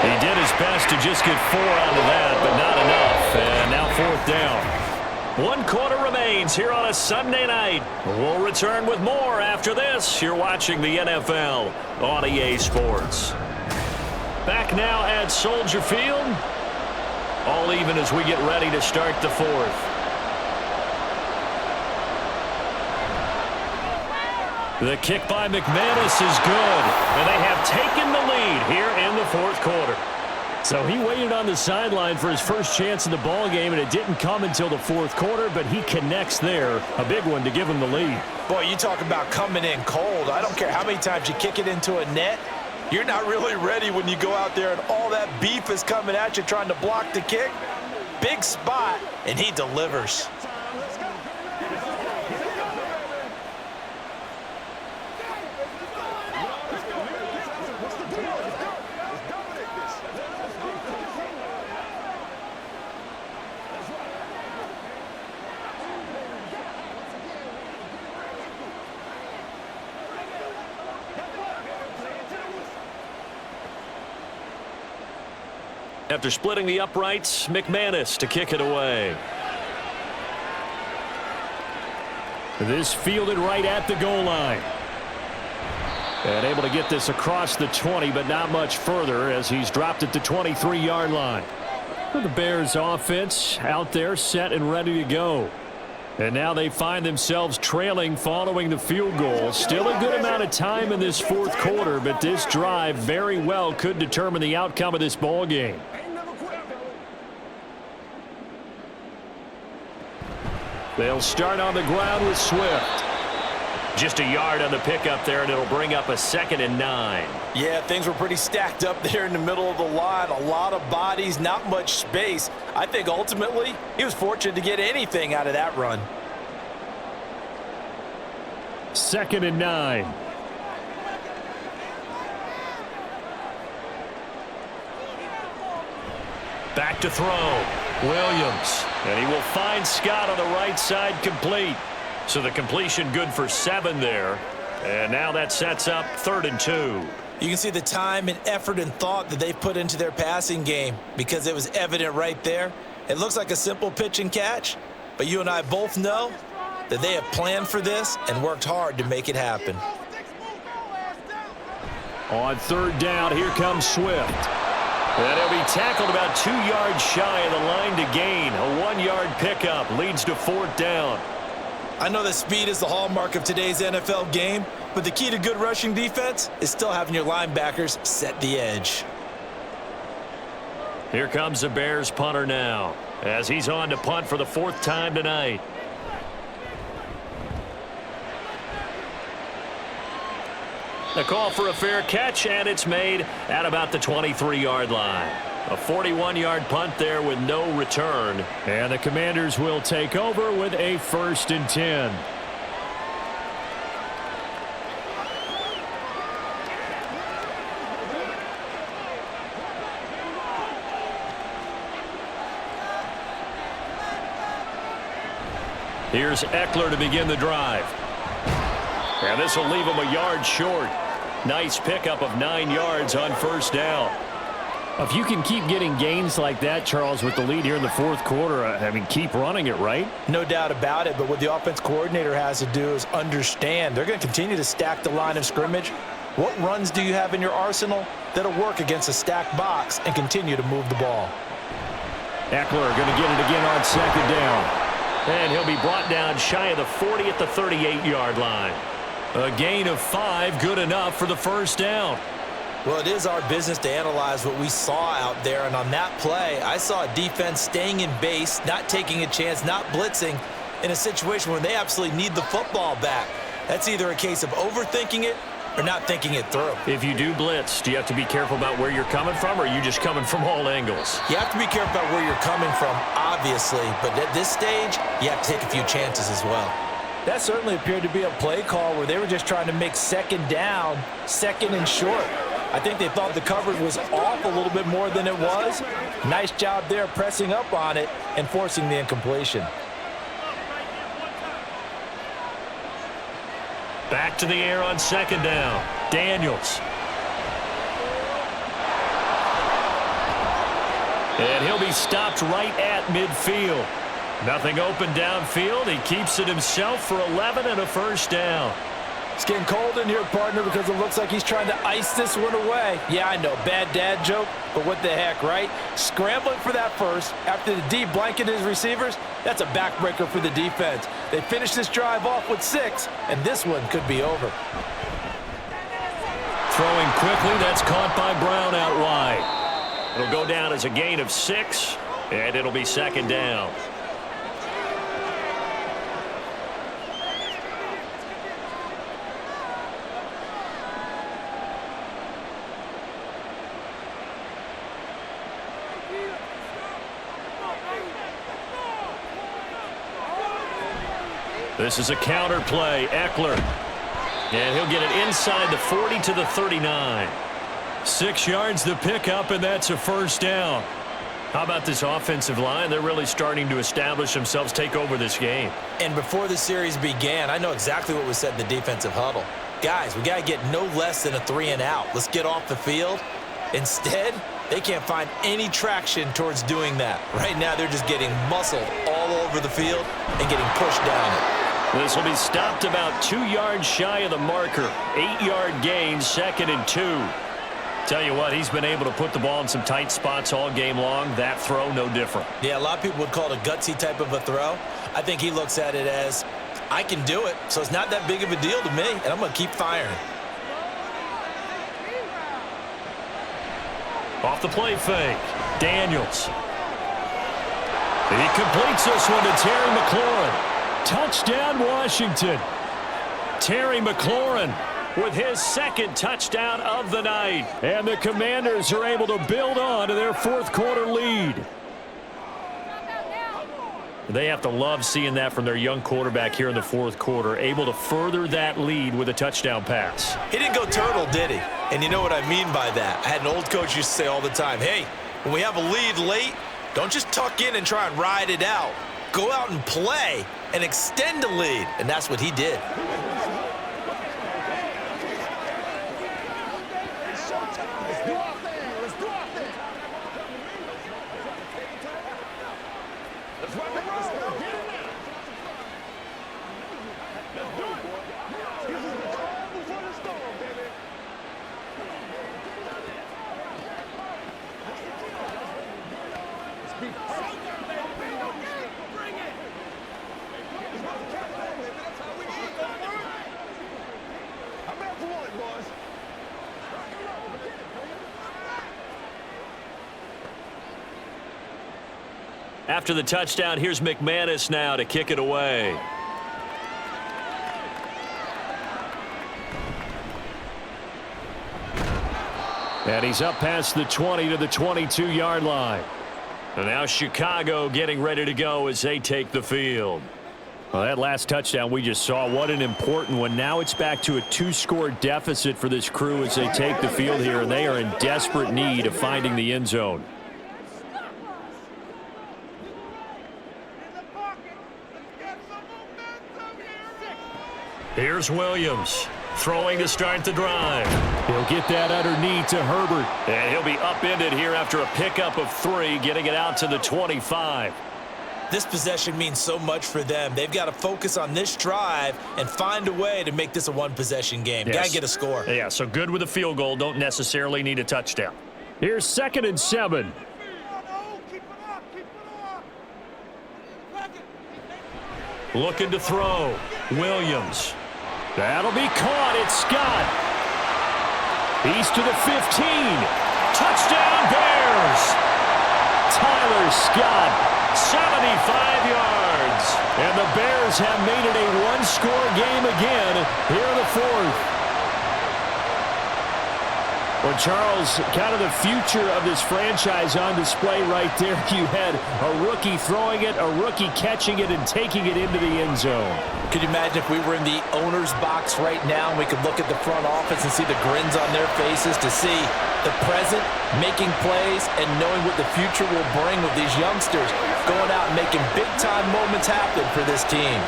He did his best to just get 4 out of that, but not enough. And now 4th down. 1 quarter remains here on a Sunday night. We'll return with more after this. You're watching the NFL on EA Sports. Back now at Soldier Field. All even as we get ready to start the 4th. The kick by McManus is good, and they have taken the lead here in the 4th quarter. So he waited on the sideline for his first chance in the ball game, and it didn't come until the 4th quarter, but he connects there, a big one to give him the lead. Boy, you talk about coming in cold. I don't care how many times you kick it into a net. You're not really ready when you go out there and all that beef is coming at you trying to block the kick. Big spot, and he delivers. After splitting the uprights, McManus to kick it away. This fielded right at the goal line. And able to get this across the 20, but not much further as he's dropped it to 23-yard line. The Bears offense out there set and ready to go. And now they find themselves trailing following the field goal. Still a good amount of time in this 4th quarter, but this drive very well could determine the outcome of this ball game. They'll start on the ground with Swift. Just a yard on the pickup there, and it'll bring up a 2nd and 9. Yeah, things were pretty stacked up there in the middle of the line. A lot of bodies, not much space. I think ultimately he was fortunate to get anything out of that run. 2nd and 9. Back to throw. Williams. And he will find Scott on the right side complete. So the completion good for 7 there. And now that sets up 3rd and 2. You can see the time and effort and thought that they've put into their passing game because it was evident right there. It looks like a simple pitch and catch, but you and I both know that they have planned for this and worked hard to make it happen. On 3rd down, here comes Swift. And he'll be tackled about 2 yards shy of the line to gain. A 1-yard pickup leads to 4th down. I know that speed is the hallmark of today's NFL game, but the key to good rushing defense is still having your linebackers set the edge. Here comes the Bears punter now as he's on to punt for the 4th time tonight. A call for a fair catch, and it's made at about the 23-yard line. A 41-yard punt there with no return. And the Commanders will take over with a 1st and 10. Here's Eckler to begin the drive. And this will leave him a yard short. Nice pickup of 9 yards on 1st down. If you can keep getting gains like that, Charles, with the lead here in the 4th quarter, I mean, keep running it, right? No doubt about it, but what the offense coordinator has to do is understand. They're going to continue to stack the line of scrimmage. What runs do you have in your arsenal that'll work against a stacked box and continue to move the ball? Eckler going to get it again on 2nd down. And he'll be brought down shy of the 40 at the 38-yard line. A gain of 5, good enough for the 1st down. Well, it is our business to analyze what we saw out there, and on that play, I saw a defense staying in base, not taking a chance, not blitzing, in a situation where they absolutely need the football back. That's either a case of overthinking it or not thinking it through. If you do blitz, do you have to be careful about where you're coming from, or are you just coming from all angles? You have to be careful about where you're coming from, obviously, but at this stage, you have to take a few chances as well. That certainly appeared to be a play call where they were just trying to make 2nd down, 2nd and short. I think they thought the coverage was off a little bit more than it was. Nice job there pressing up on it and forcing the incompletion. Back to the air on 2nd down. Daniels. And he'll be stopped right at midfield. Nothing open downfield. He keeps it himself for 11 and a first down. It's getting cold in here, partner, because it looks like he's trying to ice this one away. Yeah, I know, bad dad joke, but what the heck, right? Scrambling for that first after the D blanketed his receivers, that's a backbreaker for the defense. They finish this drive off with 6, and this one could be over. Throwing quickly, that's caught by Brown out wide. It'll go down as a gain of 6, and it'll be second down. This is a counter play. Eckler. And he'll get it inside the 40 to the 39. 6 yards the pickup, and that's a first down. How about this offensive line? They're really starting to establish themselves, take over this game. And before the series began, I know exactly what was said in the defensive huddle. Guys, we got to get no less than a 3 and out. Let's get off the field. Instead, they can't find any traction towards doing that. Right now, they're just getting muscled all over the field and getting pushed down it. This will be stopped about 2 yards shy of the marker. 8-yard gain, 2nd and 2. Tell you what, he's been able to put the ball in some tight spots all game long. That throw, no different. Yeah, a lot of people would call it a gutsy type of a throw. I think he looks at it as, I can do it, so it's not that big of a deal to me, and I'm going to keep firing. Off the play fake, Daniels. He completes this one to Terry McLaurin. Touchdown, Washington. Terry McLaurin with his 2nd touchdown of the night. And the Commanders are able to build on to their 4th quarter lead. They have to love seeing that from their young quarterback here in the 4th quarter, able to further that lead with a touchdown pass. He didn't go turtle, did he? And you know what I mean by that. I had an old coach used to say all the time, hey, when we have a lead late, don't just tuck in and try and ride it out. Go out and play and extend the lead. And that's what he did. After the touchdown, here's McManus now to kick it away. And he's up past the 20 to the 22-yard line. And now Chicago getting ready to go as they take the field. Well, that last touchdown we just saw, what an important one. Now it's back to a 2-score deficit for this crew as they take the field here, and they are in desperate need of finding the end zone. Here's Williams throwing to start the drive. He'll get that underneath to Herbert. And he'll be upended here after a pickup of 3, getting it out to the 25. This possession means so much for them. They've got to focus on this drive and find a way to make this a one-possession game. Yes. Got to get a score. Yeah, so good with a field goal. Don't necessarily need a touchdown. Here's 2nd and 7. Looking to throw. Williams. That'll be caught. It's Scott. He's to the 15. Touchdown, Bears. Tyler Scott, 75 yards. And the Bears have made it a 1-score game again here in the 4th. Well, Charles, kind of the future of this franchise on display right there. You had a rookie throwing it, a rookie catching it, and taking it into the end zone. Could you imagine if we were in the owner's box right now and we could look at the front office and see the grins on their faces to see the present making plays and knowing what the future will bring with these youngsters going out and making big-time moments happen for this team.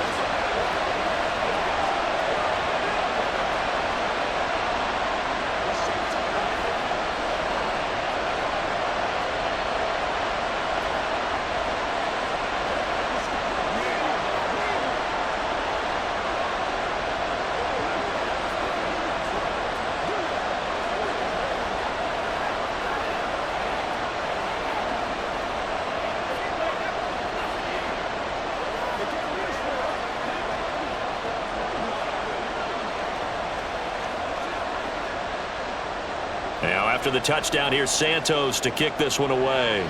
After the touchdown, here's Santos to kick this one away.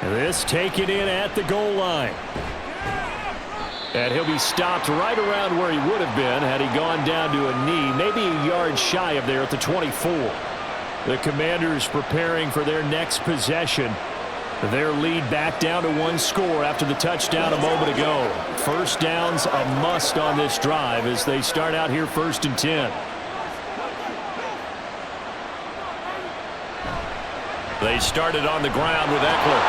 This taken in at the goal line. And he'll be stopped right around where he would have been had he gone down to a knee, maybe a yard shy of there at the 24. The Commanders preparing for their next possession. Their lead back down to 1 score after the touchdown a moment ago. First down's a must on this drive as they start out here 1st and 10. They started on the ground with Eckler.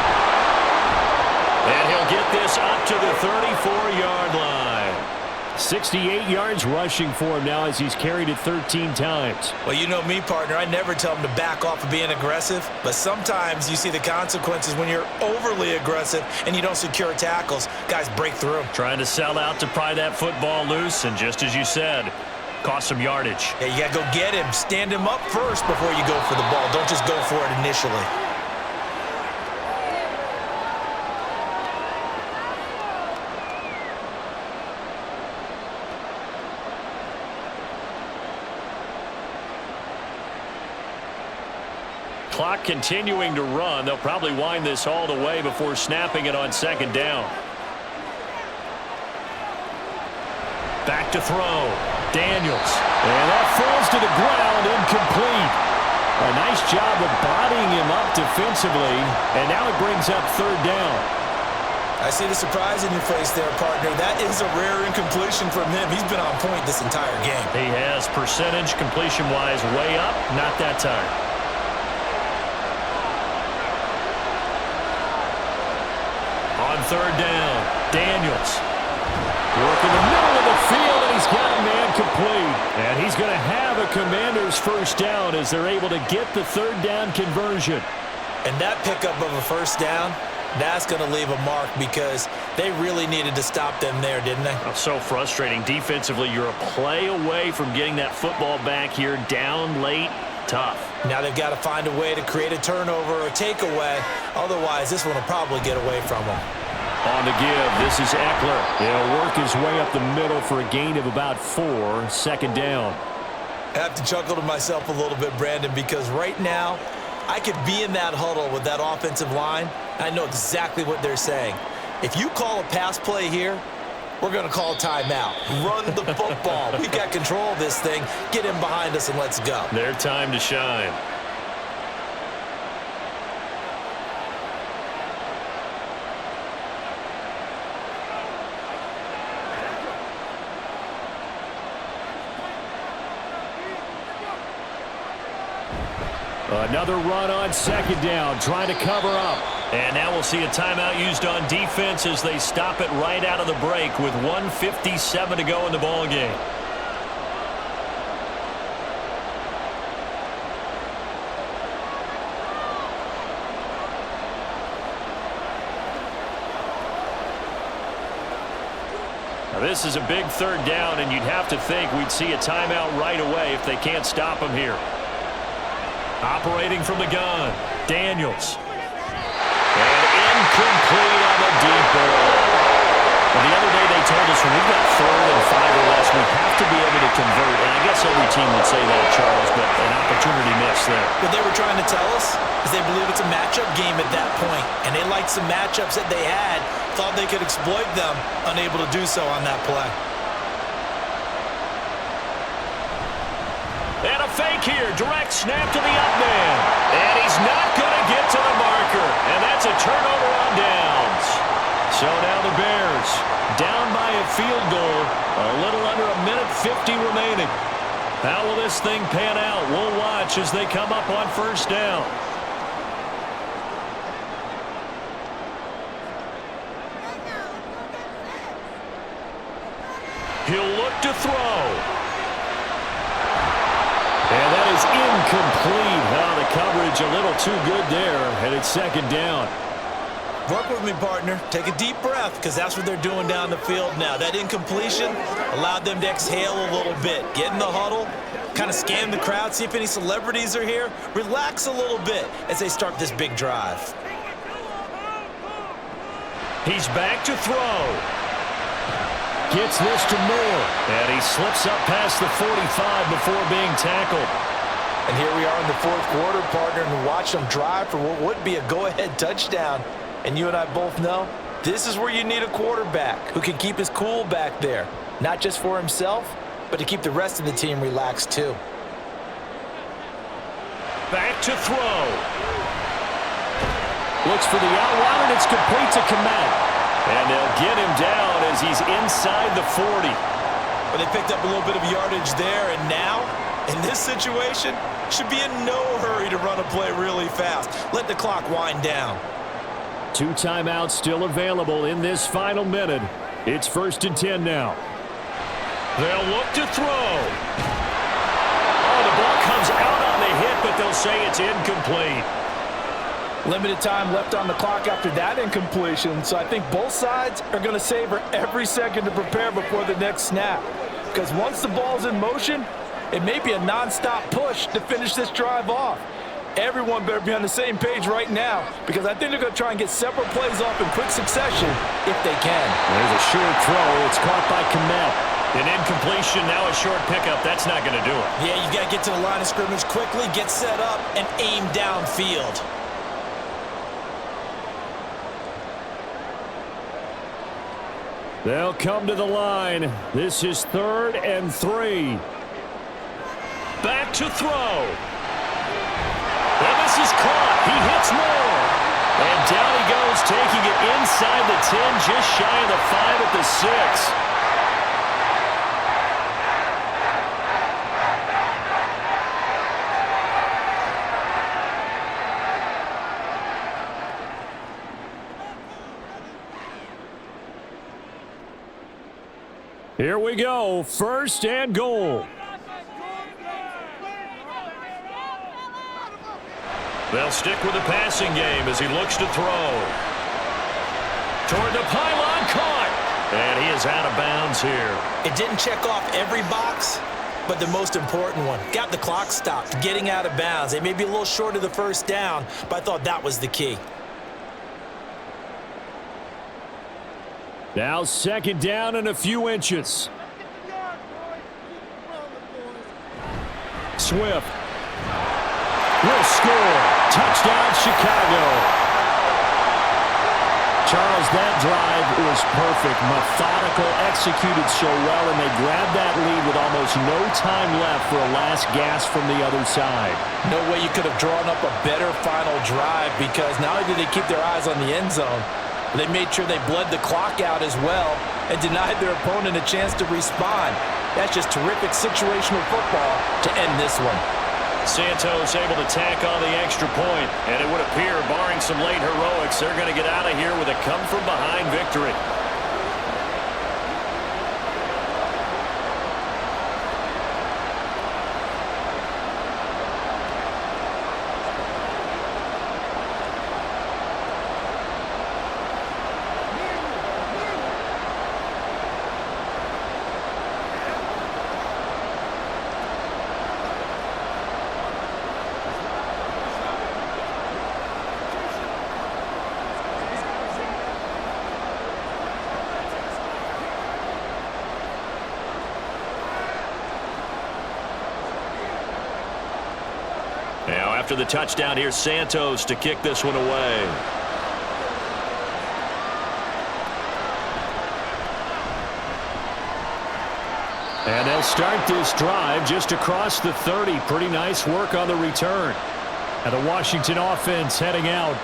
And he'll get this up to the 34-yard line. 68 yards rushing for him now as he's carried it 13 times. Well, you know me, partner. I never tell him to back off of being aggressive, but sometimes you see the consequences when you're overly aggressive and you don't secure tackles. Guys break through. Trying to sell out to pry that football loose, and just as you said, cost some yardage. Yeah, you got to go get him. Stand him up first before you go for the ball. Don't just go for it initially. Clock continuing to run. They'll probably wind this all the way before snapping it on 2nd down. Back to throw. Daniels. And that falls to the ground, incomplete. A nice job of bodying him up defensively, and now it brings up 3rd down. I see the surprise in your face there, partner. That is a rare incompletion from him. He's been on point this entire game. He has percentage completion-wise way up, not that time. On 3rd down, Daniels. Working the middle of the field, and he's got a man complete. And he's going to have a Commanders 1st down as they're able to get the 3rd down conversion. And that pickup of a 1st down, that's going to leave a mark because they really needed to stop them there, didn't they? Oh, so frustrating. Defensively, you're a play away from getting that football back here down late. Tough. Now they've got to find a way to create a turnover or a takeaway. Otherwise, this one will probably get away from them. On the give, this is Eckler. He'll work his way up the middle for a gain of about 4, 2nd down. I have to chuckle to myself a little bit, Brandon, because right now, I could be in that huddle with that offensive line. I know exactly what they're saying. If you call a pass play here, we're going to call timeout. Run the football. We've got control of this thing. Get him behind us and let's go. Their time to shine. Another run on 2nd down, trying to cover up. And now we'll see a timeout used on defense as they stop it right out of the break with 1:57 to go in the ballgame. Now this is a big 3rd down, and you'd have to think we'd see a timeout right away if they can't stop him here. Operating from the gun, Daniels. And incomplete on the deep ball. And the other day they told us when we've got 3rd and 5 or less, we have to be able to convert. And I guess every team would say that, Charles, but an opportunity missed there. What they were trying to tell us is they believe it's a matchup game at that point, and they liked some matchups that they had, thought they could exploit them, unable to do so on that play. And a fake here, direct snap to the up man. And he's not going to get to the marker. And that's a turnover on downs. So now the Bears down by a field goal. A little under 1:50 remaining. How will this thing pan out? We'll watch as they come up on 1st down. He'll look to throw. And that is incomplete. The coverage a little too good there, and it's 2nd down. Work with me, partner. Take a deep breath, because that's what they're doing down the field now. That incompletion allowed them to exhale a little bit. Get in the huddle, kind of scan the crowd, see if any celebrities are here. Relax a little bit as they start this big drive. He's back to throw. Gets this to Moore. And he slips up past the 45 before being tackled. And here we are in the fourth quarter, partner, and watch them drive for what would be a go-ahead touchdown. And you and I both know this is where you need a quarterback who can keep his cool back there. Not just for himself, but to keep the rest of the team relaxed too. Back to throw. Looks for the out route, and it's complete to Komet. And they'll get him down as he's inside the 40. But they picked up a little bit of yardage there, and now, in this situation, should be in no hurry to run a play really fast. Let the clock wind down. 2 timeouts still available in this final minute. It's 1st and 10 now. They'll look to throw. Oh, the ball comes out on the hit, but they'll say it's incomplete. Limited time left on the clock after that incompletion, so I think both sides are going to savor every second to prepare before the next snap. Because once the ball's in motion, it may be a non-stop push to finish this drive off. Everyone better be on the same page right now, because I think they're going to try and get several plays off in quick succession if they can. There's a short throw. It's caught by Komet. An incompletion, now a short pickup. That's not going to do it. Yeah, you got to get to the line of scrimmage quickly, get set up, and aim downfield. They'll come to the line. This is 3rd and 3. Back to throw. And this is caught. He hits Moore. And down he goes, taking it inside the 10, just shy of the 5 at the 6. Here we go, 1st and goal. They'll stick with the passing game as he looks to throw. Toward the pylon, caught. And he is out of bounds here. It didn't check off every box, but the most important one. Got the clock stopped, getting out of bounds. They may be a little short of the 1st down, but I thought that was the key. Now 2nd down and a few inches. Swift will score. Touchdown, Chicago. Charles, that drive was perfect. Methodical, executed so well, and they grabbed that lead with almost no time left for a last gasp from the other side. No way you could have drawn up a better final drive, because not only did they keep their eyes on the end zone, they made sure they bled the clock out as well and denied their opponent a chance to respond. That's just terrific situational football to end this one. Santos able to tack on the extra point, and it would appear, barring some late heroics, they're going to get out of here with a come-from-behind victory. Now, after the touchdown, here's Santos to kick this one away. And they'll start this drive just across the 30. Pretty nice work on the return. And the Washington offense heading out.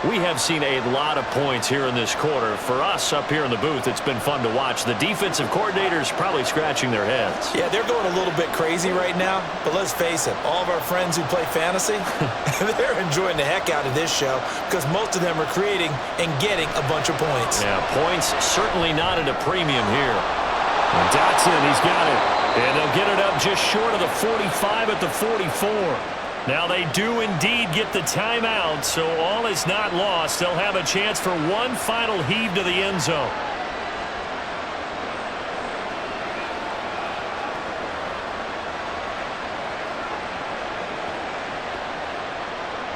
We have seen a lot of points here in this quarter. For us up here in the booth, it's been fun to watch. The defensive coordinators probably scratching their heads. Yeah, they're going a little bit crazy right now, but let's face it, all of our friends who play fantasy, they're enjoying the heck out of this show because most of them are creating and getting a bunch of points. Yeah, points certainly not at a premium here. And Dotson, he's got it. And they'll get it up just short of the 45 at the 44. Now they do indeed get the timeout, so all is not lost. They'll have a chance for one final heave to the end zone.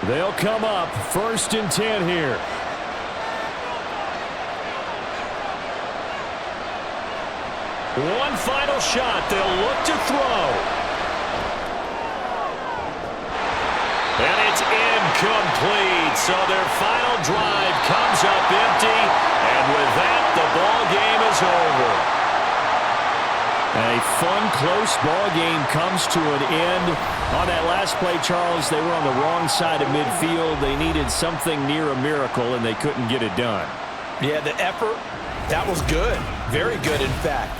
They'll come up 1st and 10 here. One final shot. They'll look to throw. And it's incomplete. So their final drive comes up empty. And with that, the ball game is over. A fun, close ball game comes to an end. On that last play, Charles, they were on the wrong side of midfield. They needed something near a miracle, and they couldn't get it done. Yeah, the effort, that was good. Very good, in fact.